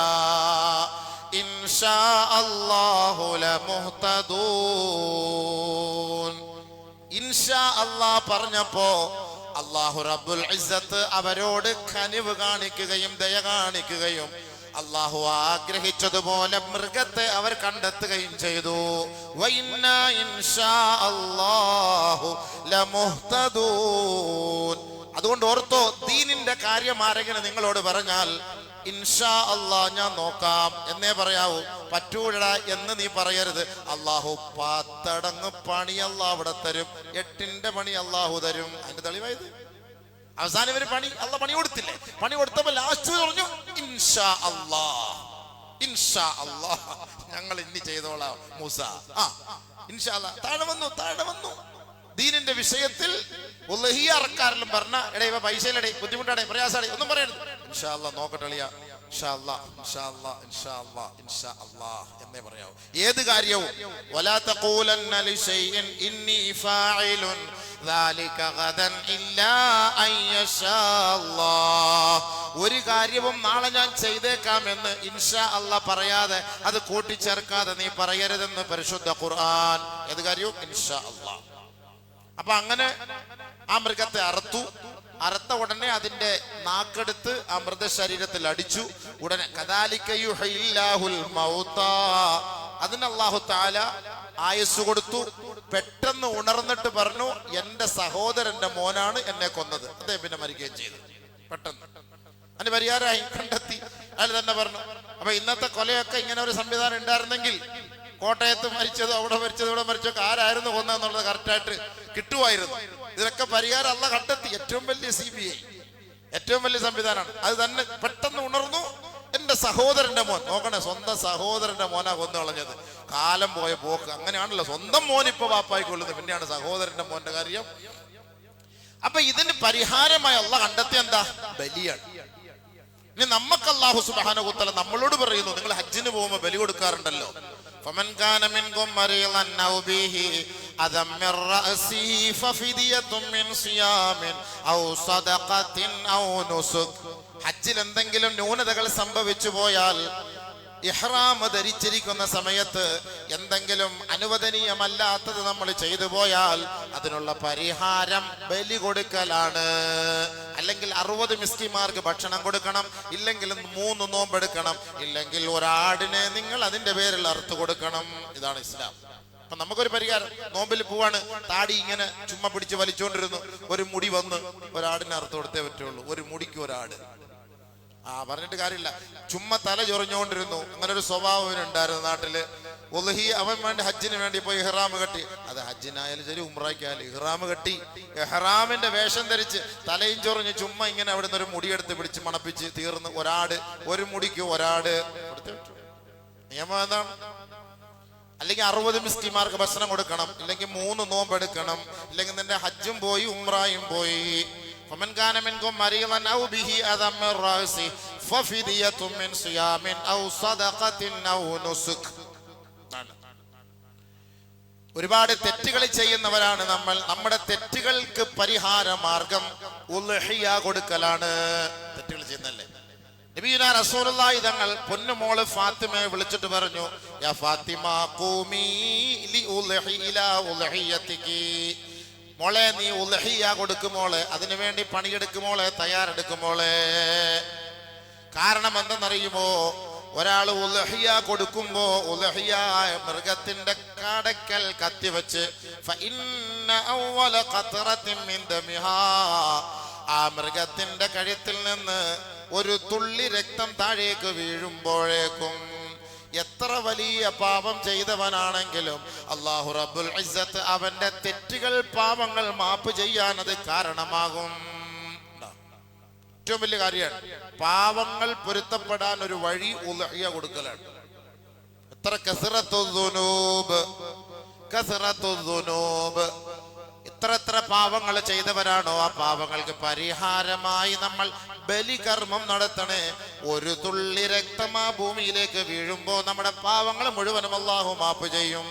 ഇൻഷാ അല്ലാഹു ലമുഹ്തദൂൻ. ഇൻഷാ അല്ലാഹ് പറഞ്ഞപ്പോ അല്ലാഹു റബ്ബുൽ ഇസ്സത്ത് അവരോട് കനിവ് കാണിക്കുകയും ദയ കാണിക്കുകയും അല്ലാഹു ആഗ്രഹിച്ചതുപോലെ മൃഗത്തെ അവർ കണ്ടെത്തുകയും ചെയ്തു. വഇന്നാ ഇൻഷാ അല്ലാഹു ലമുഹ്തദൂൻ. അതുകൊണ്ട് ഓർത്തോ, ദീനിന്റെ കാര്യം ആരെങ്കിലും നിങ്ങളോട് പറഞ്ഞാൽ ഇൻഷാ അല്ലാഹ് ഞാൻ നോക്കാം എന്നേ പറയാവൂ. പറ്റൂല എന്ന് നീ പറയരുത്. അല്ലാഹു 10 പണി അല്ലാഹു അവിടെ തരും, 8ന്റെ പണി അല്ലാഹു തരും. അതിന്റെ തെളിവായത് അവസാനം ഇവര് അല്ലാഹ് പണി കൊടുത്തില്ലേ? പണി കൊടുത്തപ്പോ ലാസ്റ്റ് പറഞ്ഞു ഇൻഷാ അല്ലാഹ്, ഇൻഷാ അല്ലാഹ് ഞങ്ങൾ ഇനി ചെയ്തോളാം മൂസ. ഇൻഷാ അല്ലാഹ് താഴെ വന്നു. ദീനിന്റെ വിഷയത്തിൽ അറക്കാരെല്ലാം പറഞ്ഞ എടേ ഇവ പൈസയിലടേ ബുദ്ധിമുട്ടാടേ പ്രയാസാടേ ഒന്നും പറയരുത്. ഇൻഷാ അല്ലാഹ് നോക്കട്ടെ അളിയാ, ഇൻഷാ അല്ലാഹ്, ഇൻഷാ അല്ലാഹ്, ഇൻഷാ അല്ലാഹ്, ഇൻഷാ അല്ലാഹ് എന്നേ പറയാവൂ. ഏത് കാര്യവും വലാ തഖൂലന്ന ലിശൈഇൻ ഇന്നി ഫാഇലുൻ ദാലിക ഗദൻ ഇല്ലാ അൻ യശാ അല്ലാഹ്. ഒരു കാര്യവും നാളെ ഞാൻ ചെയ്തേക്കാം എന്ന് ഇൻഷാ അല്ലാഹ് പറയാതെ, അത് കൂട്ടിച്ചേർക്കാതെ നീ പറയരുതെന്ന് പരിശുദ്ധ ഖുർആൻ. ഏത് കാര്യവും ഇൻഷാ അല്ലാഹ്. അപ്പൊ അങ്ങനെ ആ മൃഗത്തെ അറുത്ത ഉടനെ അതിന്റെ നാക്കെടുത്ത് ആ മൃതശരീരത്തിൽ അടിച്ചു. ഉടനെ കദാലിക യുഹ്യില്ലാഹുൽ മൗതാ, അതിന് അല്ലാഹു തആല ആയുസ് കൊടുത്തു. പെട്ടെന്ന് ഉണർന്നിട്ട് പറഞ്ഞു എന്റെ സഹോദരന്റെ മോനാണ് എന്നെ കൊന്നത്. അദ്ദേഹം പിന്നെ മരിക്കുകയും ചെയ്തു. പെട്ടെന്ന് അതിന് പരിഹാരമായി കണ്ടെത്തി. അയാൾ തന്നെ പറഞ്ഞു. അപ്പൊ ഇന്നത്തെ കൊലയൊക്കെ ഇങ്ങനെ ഒരു സംവിധാനം ഉണ്ടായിരുന്നെങ്കിൽ കോട്ടയത്ത് മരിച്ചതോ അവിടെ മരിച്ചതോ ഇവിടെ മരിച്ചതൊക്കെ ആരായിരുന്നു കൊന്നതെന്നുള്ളത് കറക്റ്റായിട്ട് കിട്ടുമായിരുന്നു. ഇതിനൊക്കെ പരിഹാരം അല്ലാഹ് കണ്ടെത്തി. ഏറ്റവും വലിയ CBI, ഏറ്റവും വലിയ സംവിധാനമാണ്. അത് തന്നെ പെട്ടെന്ന് ഉണർന്നു. എന്റെ സഹോദരന്റെ മോൻ, നോക്കണേ, സ്വന്തം സഹോദരന്റെ മോനാ കൊന്നു കളഞ്ഞത്. കാലം പോയ പോക്ക് അങ്ങനെയാണല്ലോ. സ്വന്തം മോൻ ഇപ്പൊ വാപ്പായി കൊള്ളുന്നത്, പിന്നെയാണ് സഹോദരന്റെ മോന്റെ കാര്യം. അപ്പൊ ഇതിന് പരിഹാരമായി അല്ലാഹ് കണ്ടെത്തിയ എന്താ? ബലിയാണ്. ഇനി നമുക്ക് അല്ലാഹു സുബ്ഹാനഹു വ തആല നമ്മളോട് പറയുന്നു, നിങ്ങൾ ഹജ്ജിന് പോകുമ്പോ ബലി കൊടുക്കാറുണ്ടല്ലോ. ഫമൻ കാന മിൻകും മരീളൻ ഔ ബിഹി അദം മിർ റഅസിഹി ഫഫിദിയത്തുൻ മിൻ സിയാമിൻ ഔ സദഖത്തിൻ ഔ നുസുക്. ഹജ്ജിൽ എന്തെങ്കിലും ന്യൂനതകൾ സംഭവിച്ചു പോയാൽ, ഇഹ്റാം ധരിച്ചിരിക്കുന്ന സമയത്ത് എന്തെങ്കിലും അനുവദനീയമല്ലാത്തത് നമ്മൾ ചെയ്തു പോയാൽ അതിനുള്ള പരിഹാരം ബലി കൊടുക്കലാണ്. അല്ലെങ്കിൽ 60 മിസ്കിന്മാർക്ക് ഭക്ഷണം കൊടുക്കണം, ഇല്ലെങ്കിൽ 3 നോമ്പെടുക്കണം, ഇല്ലെങ്കിൽ ഒരാടിനെ നിങ്ങൾ അതിന്റെ പേരിൽ അറുത്ത് കൊടുക്കണം. ഇതാണ് ഇസ്ലാം. അപ്പൊ നമുക്കൊരു പരിഹാരം. നോമ്പിൽ പോവാണ്, താടി ഇങ്ങനെ ചുമ്മാ പിടിച്ച് വലിച്ചുകൊണ്ടിരുന്നു, ഒരു മുടി വന്ന് ഒരാടിനെ അറുത്ത് കൊടുത്തേ പറ്റുള്ളൂ. ഒരു മുടിക്ക് ഒരാട്. പറഞ്ഞിട്ട് കാര്യമില്ല. ചുമ്മാ തല ചൊറിഞ്ഞുകൊണ്ടിരുന്നു. അങ്ങനെ ഒരു സ്വഭാവം ഉണ്ടായിരുന്നു നാട്ടില്. അവൻ വേണ്ടി ഹജ്ജിന് വേണ്ടി പോയി ഇഹ്റാം കെട്ടി. അത് ഹജ്ജിനായാലും ശരി ഉംറയ്ക്കായാലും ഇഹ്റാം കെട്ടി, ഇഹ്റാമിന്റെ വേഷം ധരിച്ച് തലയും ചൊറിഞ്ഞ് ചുമ്മാ ഇങ്ങനെ അവിടുന്ന് ഒരു മുടിയെടുത്ത് പിടിച്ച് മണപ്പിച്ച് തീർന്ന് ഒരാട്, ഒരു മുടിക്ക് ഒരാട്. നിയമം എന്താണ്? അല്ലെങ്കിൽ 60 മിസ്കിന്മാർക്ക് ഭക്ഷണം കൊടുക്കണം, ഇല്ലെങ്കിൽ 3 നോമ്പെടുക്കണം, ഇല്ലെങ്കിൽ നിന്റെ ഹജ്ജും പോയി ഉംറയും പോയി. فمن كان منكم مريضا أو به أذى من رأسه ففدية من صيام أو صدقة أو نسك. ഒരുപാട് തെറ്റുകൾ ചെയ്യുന്നവരാണ് നമ്മൾ. നമ്മുടെ തെറ്റുകൾക്ക് പരിഹാര മാർഗം ഉൽഹിയ കൊടുക്കലാണ്. തെറ്റുകൾ ചെയ്യുന്നല്ലേ. നബിയുനാ റസൂലുള്ളാഹി തങ്ങൾ പൊന്നുമോള് ഫാത്തിമയെ വിളിച്ചിട്ട് പറഞ്ഞു, യാ ഫാത്തിമ ഖൂമി ലി ഉൽഹിയതികി. മോളെ, നീ ഉൽഹിയ കൊടുക്കുമോളെ, അതിനുവേണ്ടി പണിയെടുക്കുമോളെ, തയ്യാറെടുക്കുമോളെ. കാരണം എന്തെന്നറിയുമോ? ഒരാൾ ഉൽഹിയ കൊടുക്കുമ്പോ ഉൽഹിയ മൃഗത്തിന്റെ കാടക്കൽ കത്തിവെച്ച് ഫഇന്ന അവ്വല ഖത്റത്തിൻ മിൻ ദമിഹാ, ആ മൃഗത്തിന്റെ കഴുത്തിൽ നിന്ന് ഒരു തുള്ളി രക്തം താഴേക്ക് വീഴുമ്പോഴേക്കും എത്ര വലിയ പാപം ചെയ്തവനാണെങ്കിലും അല്ലാഹു റബ്ബുൽ ഇസ്സത്ത് അവന്റെ തെറ്റുകൾ, പാപങ്ങൾ മാപ്പ് ചെയ്യാൻ അത് കാരണമാകും. ഏറ്റവും വലിയ കാര്യമാണ്. പാവങ്ങൾ പൊരുത്തപ്പെടാൻ ഒരു വഴി ഉൽഹിയ കൊടുക്കലാണ്. എത്ര കസറത്തുദ്ദുനൂബ്, എത്ര പാവങ്ങൾ ചെയ്തവരാണോ ആ പാവങ്ങൾക്ക് പരിഹാരമായി നമ്മൾ ബലികർമ്മം നടത്തണേ. ഒരു തുള്ളി രക്തം ആ ഭൂമിയിലേക്ക് വീഴുമ്പോ നമ്മുടെ പാവങ്ങൾ മുഴുവനും അല്ലാഹു മാപ്പ് ചെയ്യും.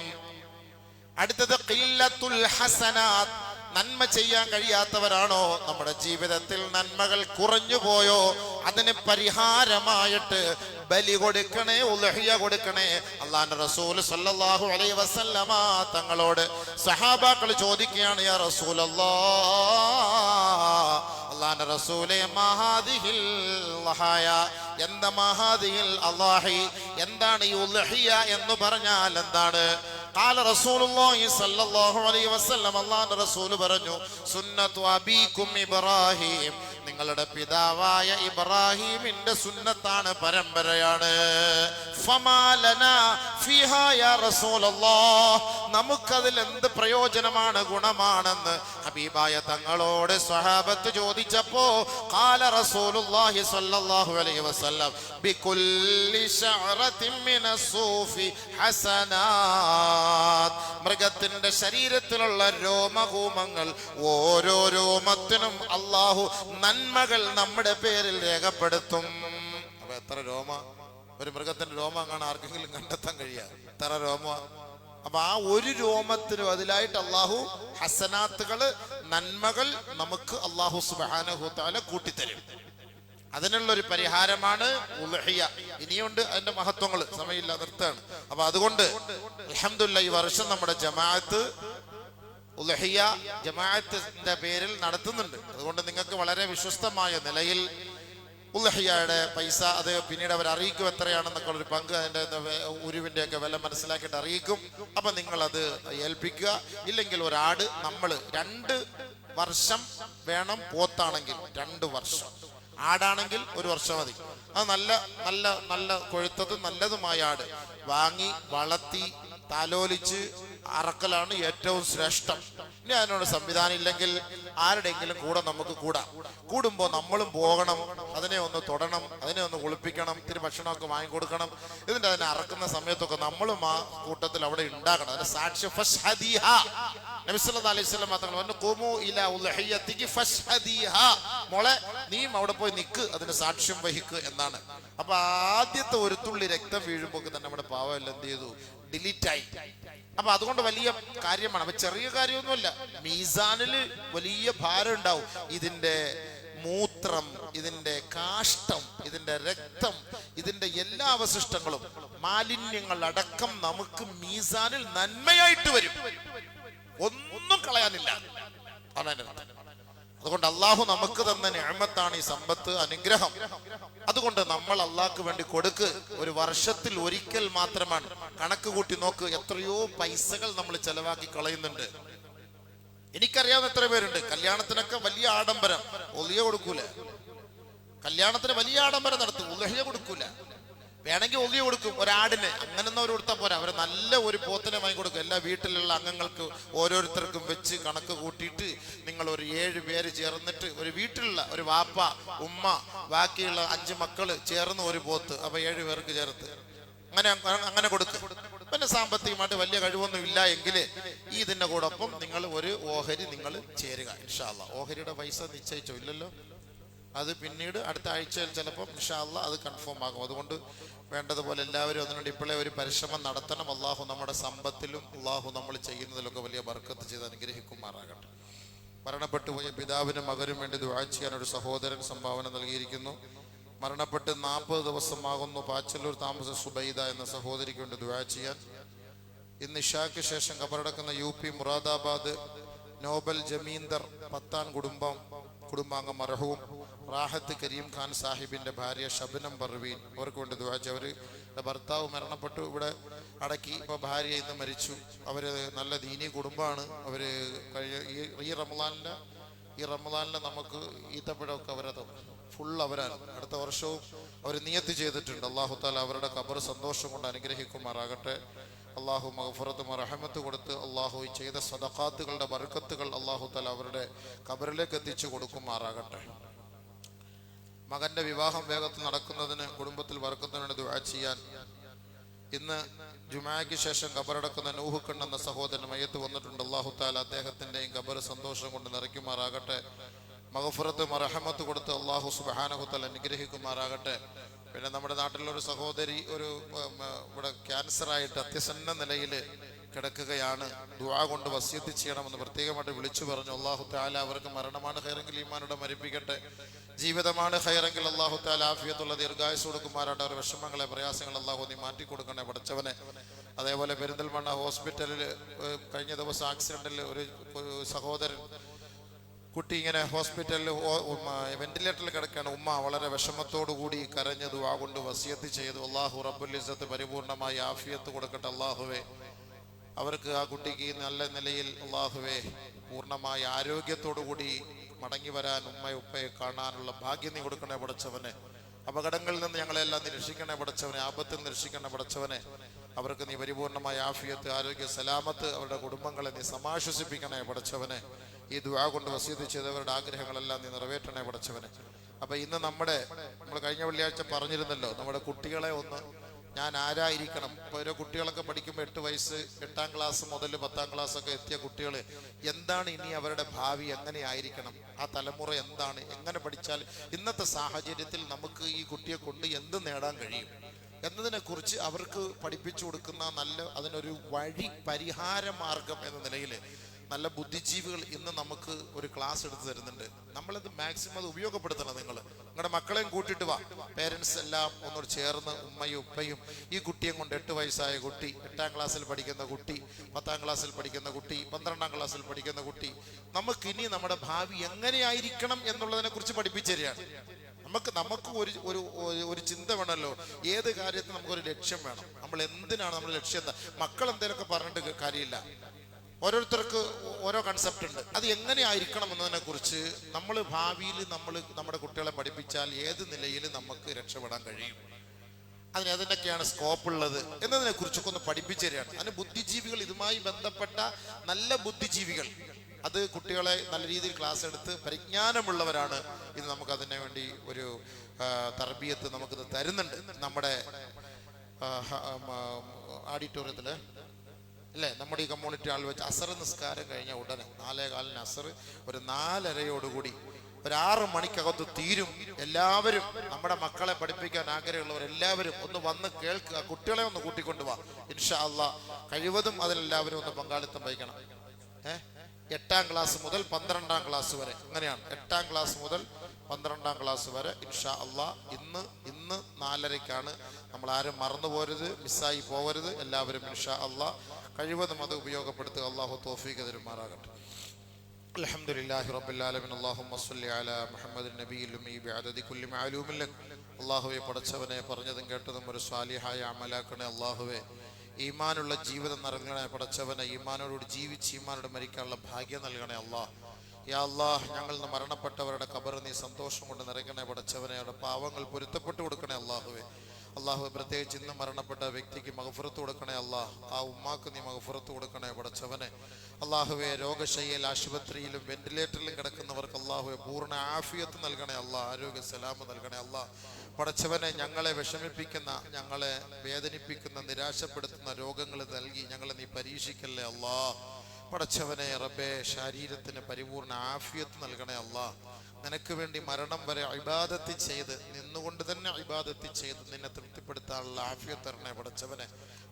അടുത്തത് ഖില്ലത്തുൽ ഹസനാത്ത്. നന്മ ചെയ്യാൻ കഴിയാത്തവരാണോ? നമ്മുടെ ജീവിതത്തിൽ നന്മകൾ കുറഞ്ഞു പോയോ? അതിന് പരിഹാരമായിട്ട് ബലി കൊടുക്കണേ, ഉൽഹിയ കൊടുക്കണേ. അല്ലാഹുവിന്റെ റസൂൽ സല്ലല്ലാഹു അലൈഹി വസല്ലമ തങ്ങളോട് സഹാബാക്കൾ ചോദിക്കുകയാണ്, യാ റസൂലല്ലാഹ്, അല്ലാഹുവിന്റെ റസൂലേ, മഹാദിഹിൽ ലഹായ, എന്താ മഹാദിഹിൽ അല്ലാഹി, എന്താണ് ഈ ഉൽഹിയ എന്ന് പറഞ്ഞാൽ എന്താണ്? ഖാല റസൂലുള്ളാഹി സ്വല്ലല്ലാഹു അലൈഹി വസല്ലം, അല്ലാഹുവിന്റെ റസൂൽ പറഞ്ഞു, സുന്നത്തു അബീകും ഇബ്രാഹിം, നിങ്ങളുടെ പിതാവായ ഇബ്രാഹിമിന്റെ സുന്നത്താണ്, പരമ്പരയാണ്. ഫമാ ലനാ ഫീഹാ യാ റസൂലല്ലാഹ്, നമുക്കതിൽ എന്ത് പ്രയോജനമാണ്, ഗുണമാണെന്ന് ഹബീബായ തങ്ങളോട് സ്വഹാബത്ത് ചോദിച്ചപ്പോ ഖാല റസൂലുള്ളാഹി സ്വല്ലല്ലാഹു അലൈഹി വസല്ലം, ബികുല്ലി ശഅറത്തിൻ മിനസ്സൂഫി ഹസനാത്ത്, മൃഗത്തിന്റെ ശരീരത്തിലുള്ള രോമകൂമങ്ങൾ, ഓരോ രോമത്തിനും അല്ലാഹു നന്മകൾ നമ്മുടെ പേരിൽ രേഖപ്പെടുത്തും. അപ്പൊ എത്ര രോമ, ഒരു മൃഗത്തിന്റെ രോമം കാണാൻ ആർക്കെങ്കിലും കണ്ടെത്താൻ കഴിയുക? എത്ര രോമ? അപ്പൊ ആ ഒരു രോമത്തിനും അതിലായിട്ട് അല്ലാഹു ഹസനാത്തുകള്, നന്മകൾ നമുക്ക് അല്ലാഹു സുബ്ഹാനഹു തആല കൂട്ടിത്തരും. അതിനുള്ളൊരു പരിഹാരമാണ് ഉൽഹിയ. ഇനിയുണ്ട് അതിന്റെ മഹത്വങ്ങൾ, സമയമില്ല, നിർത്താണ്. അപ്പൊ അതുകൊണ്ട് അൽഹംദുലില്ലാഹ് ഈ വർഷം നമ്മുടെ ജമാഅത്ത് ഉൽഹിയ ജമാഅത്തിന്റെ പേരിൽ നടത്തുന്നുണ്ട്. അതുകൊണ്ട് നിങ്ങൾക്ക് വളരെ വിശ്വസ്തമായ നിലയിൽ ഉൽഹിയയുടെ പൈസ അത് പിന്നീട് അവർ അറിയിക്കും എത്രയാണെന്നൊക്കെ ഉള്ളൊരു പങ്ക്, അതിൻ്റെ ഉരുവിൻ്റെ ഒക്കെ വില മനസ്സിലാക്കിയിട്ട് അറിയിക്കും. അപ്പൊ നിങ്ങളത് ഏൽപ്പിക്കുക. ഇല്ലെങ്കിൽ ഒരാട് നമ്മൾ 2 വർഷം വേണം. പോത്താണെങ്കിൽ 2 വർഷം, ആടാണെങ്കിൽ 1 വർഷം മതി. അത് നല്ല നല്ല നല്ല കൊഴുത്തതും നല്ലതുമായ ആട് വാങ്ങി വളർത്തി താലോലിച്ച് അറക്കലാണ് ഏറ്റവും ശ്രേഷ്ഠം. ഇനി അതിനോട് സംവിധാനം ഇല്ലെങ്കിൽ ആരുടെയെങ്കിലും കൂടെ നമുക്ക് കൂടുമ്പോൾ നമ്മളും പോകണം, അതിനെ ഒന്ന് തൊടണം, അതിനെ ഒന്ന് കുളിപ്പിക്കണം, ഇത്തിരി ഭക്ഷണമൊക്കെ വാങ്ങിക്കൊടുക്കണം. അതിനെ അറക്കുന്ന സമയത്തൊക്കെ നമ്മളും ആ കൂട്ടത്തിൽ അവിടെ ഉണ്ടാകണം. അതിന് സാക്ഷ്യം നബി സല്ലല്ലാഹു അലൈഹി വസല്ലം തങ്ങൾ പറഞ്ഞു, ഖൂമു ഇലാ ഉൽഹിയതികി ഫശ്ഹദിഹാ, മോളെ നീ അവിടെ പോയി നിൽക്ക്, അതിന് സാക്ഷ്യം വഹിക്ക് എന്നാണ്. അപ്പൊ ആദ്യത്തെ ഒരു തുള്ളി രക്തം വീഴുമ്പോൾ തന്നെ നമ്മുടെ പാവം എല്ലാം എന്ത് ചെയ്തു? ഡിലീറ്റായി. അപ്പൊ അതുകൊണ്ട് വലിയ കാര്യമാണ്. അപ്പൊ ചെറിയ കാര്യമൊന്നുമല്ല. മീസാനില് വലിയ ഭാരം ഉണ്ടാവും. ഇതിന്റെ മൂത്രം, ഇതിന്റെ കാഷ്ടം, ഇതിന്റെ രക്തം, ഇതിന്റെ എല്ലാ അവശിഷ്ടങ്ങളും, മാലിന്യങ്ങൾ അടക്കം നമുക്ക് മീസാനിൽ നന്മയായിട്ട് വരും. ഒന്നും കളയാനില്ല. അതുകൊണ്ട് അള്ളാഹു നമുക്ക് തന്ന നിഅമത്താണ് ഈ സമ്പത്ത്, അനുഗ്രഹം. അതുകൊണ്ട് നമ്മൾ അള്ളാഹ്ക്ക് വേണ്ടി കൊടുക്ക്. ഒരു വർഷത്തിൽ ഒരിക്കൽ മാത്രമാണ്. കണക്ക് കൂട്ടി നോക്ക്, എത്രയോ പൈസകൾ നമ്മൾ ചെലവാക്കി കളയുന്നുണ്ട്. എനിക്കറിയാവുന്ന എത്ര പേരുണ്ട് കല്യാണത്തിനൊക്കെ വലിയ ആഡംബരം, ഉൽഹിയ കൊടുക്കൂല. കല്യാണത്തിന് വലിയ ആഡംബരം നടത്തും, ഉൽഹിയ കൊടുക്കൂല. വേണമെങ്കിൽ ഉൽഹിയ കൊടുക്കും ഒരാടിന്, അങ്ങനൊന്നും അവർ കൊടുത്താൽ പോരാ. അവർ നല്ല ഒരു പോത്തിനെ വാങ്ങിക്കൊടുക്കും. എല്ലാ വീട്ടിലുള്ള അംഗങ്ങൾക്ക് ഓരോരുത്തർക്കും വെച്ച് കണക്ക് കൂട്ടിയിട്ട് നിങ്ങൾ ഒരു 7 പേര് ചേർന്നിട്ട്, ഒരു വീട്ടിലുള്ള ഒരു വാപ്പ, ഉമ്മ, ബാക്കിയുള്ള 5 മക്കള് ചേർന്ന് ഒരു പോത്ത്, അപ്പൊ 7 പേർക്ക് ചേർത്ത് അങ്ങനെ കൊടുക്കും. പിന്നെ സാമ്പത്തികമായിട്ട് വലിയ കഴിവൊന്നും ഇല്ല എങ്കിൽ ഇതിന്റെ കൂടൊപ്പം നിങ്ങൾ ഒരു ഓഹരി നിങ്ങൾ ചേരുക. ഇൻഷാ അല്ലാഹ്. ഓഹരിയുടെ പൈസ നിശ്ചയിച്ചോ? ഇല്ലല്ലോ. അത് പിന്നീട് അടുത്ത ആഴ്ചയിൽ ചിലപ്പോൾ ഇൻഷാ അല്ലാഹ് അത് കൺഫേം ആകും. അതുകൊണ്ട് വേണ്ടതുപോലെ എല്ലാവരും അതിനുവേണ്ടി ഇപ്പോഴേ ഒരു പരിശ്രമം നടത്തണം. അള്ളാഹു നമ്മുടെ സമ്പത്തിലും അള്ളാഹു നമ്മൾ ചെയ്യുന്നതിലൊക്കെ വലിയ ബർക്കത്ത് ചെയ്ത് അനുഗ്രഹിക്കുമാറാകട്ടെ. മരണപ്പെട്ടു പോയ പിതാവിനും മകനും വേണ്ടി ദുആ ചെയ്യാൻ ഒരു സഹോദരൻ സംഭാവന നൽകിയിരിക്കുന്നു. മരണപ്പെട്ട് 40 ദിവസമാകുന്നു. പാച്ചല്ലൂർ താമസ സുബൈദ എന്ന സഹോദരിക്ക് വേണ്ടി ദുആ ചെയ്യാൻ. ഇന്ന് ഇശാക്ക് ശേഷം ഖബറടക്കുന്ന UP മുറാദാബാദ് നോബൽ ജമീന്ദർ പത്താൻ കുടുംബാംഗം മർഹൂം റാഹത്ത് കരീം ഖാൻ സാഹിബിന്റെ ഭാര്യ ഷബ്നം പർവീൻ അവർക്ക് വേണ്ടി ദുആ ചെയ്യുക. അവരുടെ ഭർത്താവ് മരണപ്പെട്ടു, ഇവിടെ അടക്കി. ഇപ്പോൾ ഭാര്യ ഇന്ന് മരിച്ചു. അവര് നല്ല ദീനി കുടുംബമാണ്. അവര് ഈ റമദാനിലെ നമുക്ക് ഈത്തപ്പഴമൊക്കെ അവരത് ഫുൾ അവരാണ്. അടുത്ത വർഷവും അവർ നിയത്ത് ചെയ്തിട്ടുണ്ട്. അല്ലാഹു തആല അവരുടെ ഖബർ സന്തോഷം കൊണ്ട് അനുഗ്രഹിക്കുമാറാകട്ടെ. അള്ളാഹു മഗ്ഫിറത്തും റഹ്മത്ത് കൊടുത്ത് അള്ളാഹു ചെയ്ത സദഖാത്തുകളുടെ ബർക്കത്തുകൾ അള്ളാഹു തആല അവരുടെ ഖബറിലേക്ക് എത്തിച്ചു കൊടുക്കുമാറാകട്ടെ. മകന്റെ വിവാഹം വേഗത്തിൽ നടക്കുന്നതിന് കുടുംബത്തിൽ ബർക്കത്തിന് വേണ്ടി ദുആ ചെയ്യാൻ. ഇന്ന് ജുമാക്ക് ശേഷം ഖബറടക്കുന്ന നൂഹുക്കണ്ണ് എന്ന സഹോദരൻ മയ്യത്ത് വന്നിട്ടുണ്ട്. അല്ലാഹു തആല അദ്ദേഹത്തിന്റെയും ഖബർ സന്തോഷം കൊണ്ട് നിറയ്ക്കുമാറാകട്ടെ. മഗ്ഫിറത്തും റഹ്മത്ത് കൊടുത്ത് അല്ലാഹു സുബ്ഹാനഹു തആല അനുഗ്രഹിക്കുമാറാകട്ടെ. പിന്നെ നമ്മുടെ നാട്ടിലൊരു സഹോദരി ഇവിടെ ക്യാൻസറായിട്ട് അത്യസന്ന നിലയിൽ കിടക്കുകയാണ്. ദുആ കൊണ്ട് വസിയത്ത് ചെയ്യണമെന്ന് പ്രത്യേകമായിട്ട് വിളിച്ചു പറഞ്ഞു. അല്ലാഹു തആല അവർക്ക് മരണമാണ് ഖൈറെങ്കിൽ ഈമാനോടെ മരിപ്പിക്കട്ടെ. ജീവിതമാണ് ഖൈറെങ്കിൽ അല്ലാഹു തആല ആഫിയത്തുള്ള ദീർഘായുസ്സ് കൊടുക്കുമാറാകട്ടെ. അവരുടെ വിഷമങ്ങളെ പ്രയാസങ്ങൾ അല്ലാഹു നീ മാറ്റി കൊടുക്കണേ പടച്ചവനെ. അതേപോലെ പെരിന്തൽമണ്ണ ഹോസ്പിറ്റലിൽ കഴിഞ്ഞ ദിവസം ആക്സിഡന്റിൽ ഒരു സഹോദരൻ കുട്ടി ഇങ്ങനെ ഹോസ്പിറ്റലിൽ വെന്റിലേറ്ററിൽ കിടക്കുകയാണ്. ഉമ്മ വളരെ വിഷമത്തോടു കൂടി കരഞ്ഞ് ദുആ കൊണ്ട് വസിയത്ത് ചെയ്തു. അല്ലാഹു റബ്ബുൽ ഇസ്സത്ത് പരിപൂർണമായി ആഫിയത്ത് കൊടുക്കട്ടെ. അല്ലാഹുവേ അവർക്ക് ആ കുട്ടിക്ക് നല്ല നിലയിൽ അല്ലാഹുവേ പൂർണ്ണമായ ആരോഗ്യത്തോടു കൂടി മടങ്ങി വരാൻ ഉപ്പയെ കാണാനുള്ള ഭാഗ്യം നീ കൊടുക്കണേ പടച്ചവനെ. അപകടങ്ങളിൽ നിന്ന് ഞങ്ങളെല്ലാം നീ രക്ഷിക്കണേ പടച്ചവനെ. ആപത്തിൽ നിന്ന് രക്ഷിക്കണേ പടച്ചവനെ. അവർക്ക് നീ പരിപൂർണമായ ആഫിയത്ത് ആരോഗ്യ സലാമത്ത് അവരുടെ കുടുംബങ്ങളെ നീ സമാശ്വസിപ്പിക്കണേ പടച്ചവനെ. ഈ ദുആ കൊണ്ട് വസിയത്ത് ചെയ്തവരുടെ ആഗ്രഹങ്ങളെല്ലാം നീ നിറവേറ്റണേ പടച്ചവനെ. അപ്പൊ ഇന്ന് നമ്മൾ കഴിഞ്ഞ വെള്ളിയാഴ്ച പറഞ്ഞിരുന്നല്ലോ, നമ്മുടെ കുട്ടികളെ ഒന്ന് ഞാൻ ആരായിരിക്കണം. ഇപ്പൊ ഓരോ കുട്ടികളൊക്കെ പഠിക്കുമ്പോൾ 8 വയസ്സ് 8ാം ക്ലാസ് മുതൽ 10ാം ക്ലാസ് ഒക്കെ എത്തിയ കുട്ടികൾ എന്താണ് ഇനി അവരുടെ ഭാവി എങ്ങനെയായിരിക്കണം, ആ തലമുറ എന്താണ്, എങ്ങനെ പഠിച്ചാൽ ഇന്നത്തെ സാഹചര്യത്തിൽ നമുക്ക് ഈ കുട്ടിയെ കൊണ്ട് എന്ത് നേടാൻ കഴിയും എന്നതിനെ കുറിച്ച് അവർക്ക് പഠിപ്പിച്ചു കൊടുക്കുന്ന അതിനൊരു വഴി പരിഹാര മാർഗം എന്ന നിലയിൽ നല്ല ബുദ്ധിജീവികൾ ഇന്ന് നമുക്ക് ഒരു ക്ലാസ് എടുത്തു തരുന്നുണ്ട്. നമ്മളത് മാക്സിമം അത് ഉപയോഗപ്പെടുത്തണം. നിങ്ങളുടെ മക്കളെയും കൂട്ടിയിട്ട് വാ. പേരൻസ് എല്ലാം ഒന്നോട് ചേർന്ന് ഉമ്മയും ഉപ്പയും ഈ കുട്ടിയെ കൊണ്ട് 8 വയസ്സായ കുട്ടി, 8ാം ക്ലാസ്സിൽ പഠിക്കുന്ന കുട്ടി, 10ാം ക്ലാസ്സിൽ പഠിക്കുന്ന കുട്ടി, 12ാം ക്ലാസ്സിൽ പഠിക്കുന്ന കുട്ടി, നമുക്കിനി നമ്മുടെ ഭാവി എങ്ങനെയായിരിക്കണം എന്നുള്ളതിനെ കുറിച്ച് പഠിപ്പിച്ചു തരികയാണ്. നമുക്ക് ഒരു ചിന്ത വേണമല്ലോ. ഏത് കാര്യത്തിൽ നമുക്കൊരു ലക്ഷ്യം വേണം. നമ്മൾ എന്തിനാണ് നമ്മുടെ ലക്ഷ്യം? എന്താ? മക്കൾ എന്തെങ്കിലുമൊക്കെ പറഞ്ഞിട്ട് കാര്യമില്ല. ഓരോരുത്തർക്ക് ഓരോ കൺസെപ്റ്റ് ഉണ്ട്. അത് എങ്ങനെ ആയിരിക്കണം എന്നതിനെ കുറിച്ച് നമ്മൾ ഭാവിയിൽ നമ്മുടെ കുട്ടികളെ പഠിപ്പിച്ചാൽ ഏത് നിലയിൽ നമുക്ക് രക്ഷപ്പെടാൻ കഴിയും, അതിനൊക്കെയാണ് സ്കോപ്പ് ഉള്ളത് എന്നതിനെ കുറിച്ചൊക്കെ ഒന്ന് പഠിപ്പിച്ചു തരികയാണ്. അതിന് ബുദ്ധിജീവികൾ, ഇതുമായി ബന്ധപ്പെട്ട നല്ല ബുദ്ധിജീവികൾ, അത് കുട്ടികളെ നല്ല രീതിയിൽ ക്ലാസ് എടുത്ത് പരിജ്ഞാനമുള്ളവരാണ് ഇത് നമുക്ക് അതിനു വേണ്ടി ഒരു തർബിയത്ത് നമുക്കിത് തരുന്നുണ്ട്. നമ്മുടെ ഓഡിറ്റോറിയത്തില് അല്ലേ, നമ്മുടെ ഈ കമ്മ്യൂണിറ്റി ആൾ വെച്ച് അസർ നിസ്കാരം കഴിഞ്ഞ ഉടനെ 4:15 അസർ ഒരു 4:30 ഒരു 6 മണിക്കകത്ത് തീരും. എല്ലാവരും നമ്മുടെ മക്കളെ പഠിപ്പിക്കാൻ ആഗ്രഹമുള്ളവർ എല്ലാവരും ഒന്ന് വന്ന് കേൾക്കുക. കുട്ടികളെ ഒന്ന് കൂട്ടിക്കൊണ്ടുപോവാ. ഇൻഷാ അല്ലാഹ് കഴിവതും അതിലെല്ലാവരും ഒന്ന് പങ്കാളിത്തം വഹിക്കണം. 8ാം ക്ലാസ് മുതൽ 12ാം ക്ലാസ് വരെ, അങ്ങനെയാണ്. 8ാം ക്ലാസ് മുതൽ 12ാം ക്ലാസ് വരെ ഇൻഷാ അല്ലാഹ്. ഇന്ന് 4:30 നമ്മൾ ആരും മറന്നു പോരുത്, മിസ്സായി പോകരുത്. എല്ലാവരും ഇൻഷാ അല്ലാഹ് കഴിവതും അത് ഉപയോഗപ്പെടുത്തുക. അല്ലാഹു തൗഫീഖ് തരുമാറാകട്ടെ. അൽഹംദുലില്ലാഹി റബ്ബിൽ ആലമീൻ. അല്ലാഹുമ്മ സ്വല്ലി അലാ മുഹമ്മദിൻ നബിയിൽ ഉമ്മി ബിഅദദി കുല്ലി മഅലൂമിൻ ലക്. അല്ലാഹുവേ പടച്ചവനെ പറഞ്ഞതും കേട്ടതും ഒരു സ്വാലിഹായ അമലാക്കണേ. അല്ലാഹുവേ ഈമാനുള്ള ജീവിതം നൽകണേ പടച്ചവനെ. ഈമാനോട് ജീവിച്ച് ഈമാനോട് മരിക്കാനുള്ള ഭാഗ്യം നൽകണേ അല്ലാഹ്. യാ അല്ലാഹ്, ഞങ്ങളിൽ നിന്ന് മരണപ്പെട്ടവരുടെ ഖബർ നീ സന്തോഷം കൊണ്ട് നിറയ്ക്കണേ പടച്ചവനെ. അവരുടെ പാവങ്ങൾ പൊരുത്തപ്പെട്ടു കൊടുക്കണേ അല്ലാഹുവേ. അല്ലാഹുവേ പ്രത്യേകിച്ച് ഇന്ന് മരണപ്പെട്ട വ്യക്തിക്ക് മഗ്ഫിറത്ത് കൊടുക്കണേ അല്ലാഹ്. ആ ഉമ്മാക്ക് നീ മഗ്ഫിറത്ത് കൊടുക്കണേ പടച്ചവനെ. അല്ലാഹുവേ ആശുപത്രിയിലും ആശുപത്രിയിലും വെന്റിലേറ്ററിലും കിടക്കുന്നവർക്ക് അല്ലാഹുവേ പൂർണ്ണ ആഫിയത്ത് നൽകണേ അല്ലാഹ്. ആരോഗ്യ സലാമ നൽകണേ അല്ലാഹ്. പടച്ചവനെ ഞങ്ങളെ വിഷമിപ്പിക്കുന്ന, ഞങ്ങളെ വേദനിപ്പിക്കുന്ന, നിരാശപ്പെടുത്തുന്ന രോഗങ്ങൾ നൽകി ഞങ്ങളെ നീ പരീക്ഷിക്കല്ലേ അല്ലാഹ്. പടച്ചവനെ റബ്ബേ, ശരീരത്തിന് പരിപൂർണ ആഫിയത്ത് നൽകണേ അല്ലാ. നിനക്ക് വേണ്ടി മരണം വരെ ഇബാദത്ത് ചെയ്ത്, നിന്നുകൊണ്ട് തന്നെ ഇബാദത്ത് ചെയ്ത് നിന്നെ തൃപ്തിപ്പെടുത്താനുള്ള ആഫിയത്ത് തരണേ പടച്ചവനെ.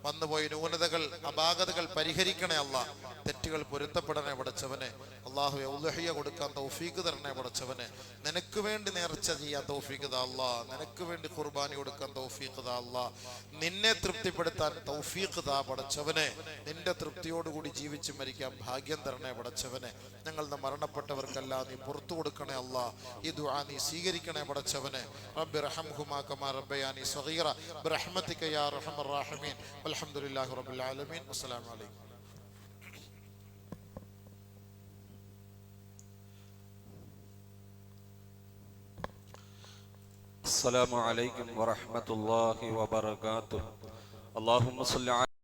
വന്നുപോയ ന്യൂനതകൾ, അപാകതകൾ പരിഹരിക്കണേ അല്ലാ. തെറ്റുകൾ പൊരുത്തപ്പെടണേ പടച്ചവനെ. അള്ളാഹു ഉദ്ഹിയ കൊടുക്കാൻ തൗഫീഖ് തരണേ പടച്ചവനെ. നിനക്ക് വേണ്ടി നേർച്ച ചെയ്യാൻ തൗഫീഖ് താ അല്ലാ. നിനക്ക് വേണ്ടി ഖുർബാനി കൊടുക്കാൻ തൗഫീഖ് താ അല്ലാ. നിന്നെ തൃപ്തിപ്പെടുത്താൻ തൗഫീഖ് താ പടച്ചവനെ. നിന്റെ തൃപ്തിയോടുകൂടി ജീവിച്ച് മരിക്കാൻ ഭാഗ്യം തരണേ പടച്ചവനെ. ഞങ്ങളുടെ മരണപ്പെട്ടവർക്കെല്ലാം നീ പുറത്തു കൊടുക്കണേ അല്ലാ. ഈ ദുആ നീ സ്വീകരിക്കണേ പടച്ചവനെ. റബ്ബി റഹംഹുമാ കമാ റബ്ബയാനി സഗീറ ബിറഹ്മതിക യാ അർഹമർ റഹീമീൻ. വൽഹംദുലില്ലാഹി റബ്ബിൽ ആലമീൻ. അസ്സലാമു അലൈക്കും. السلام عليكم ورحمة الله وبركاته. اللهم صل على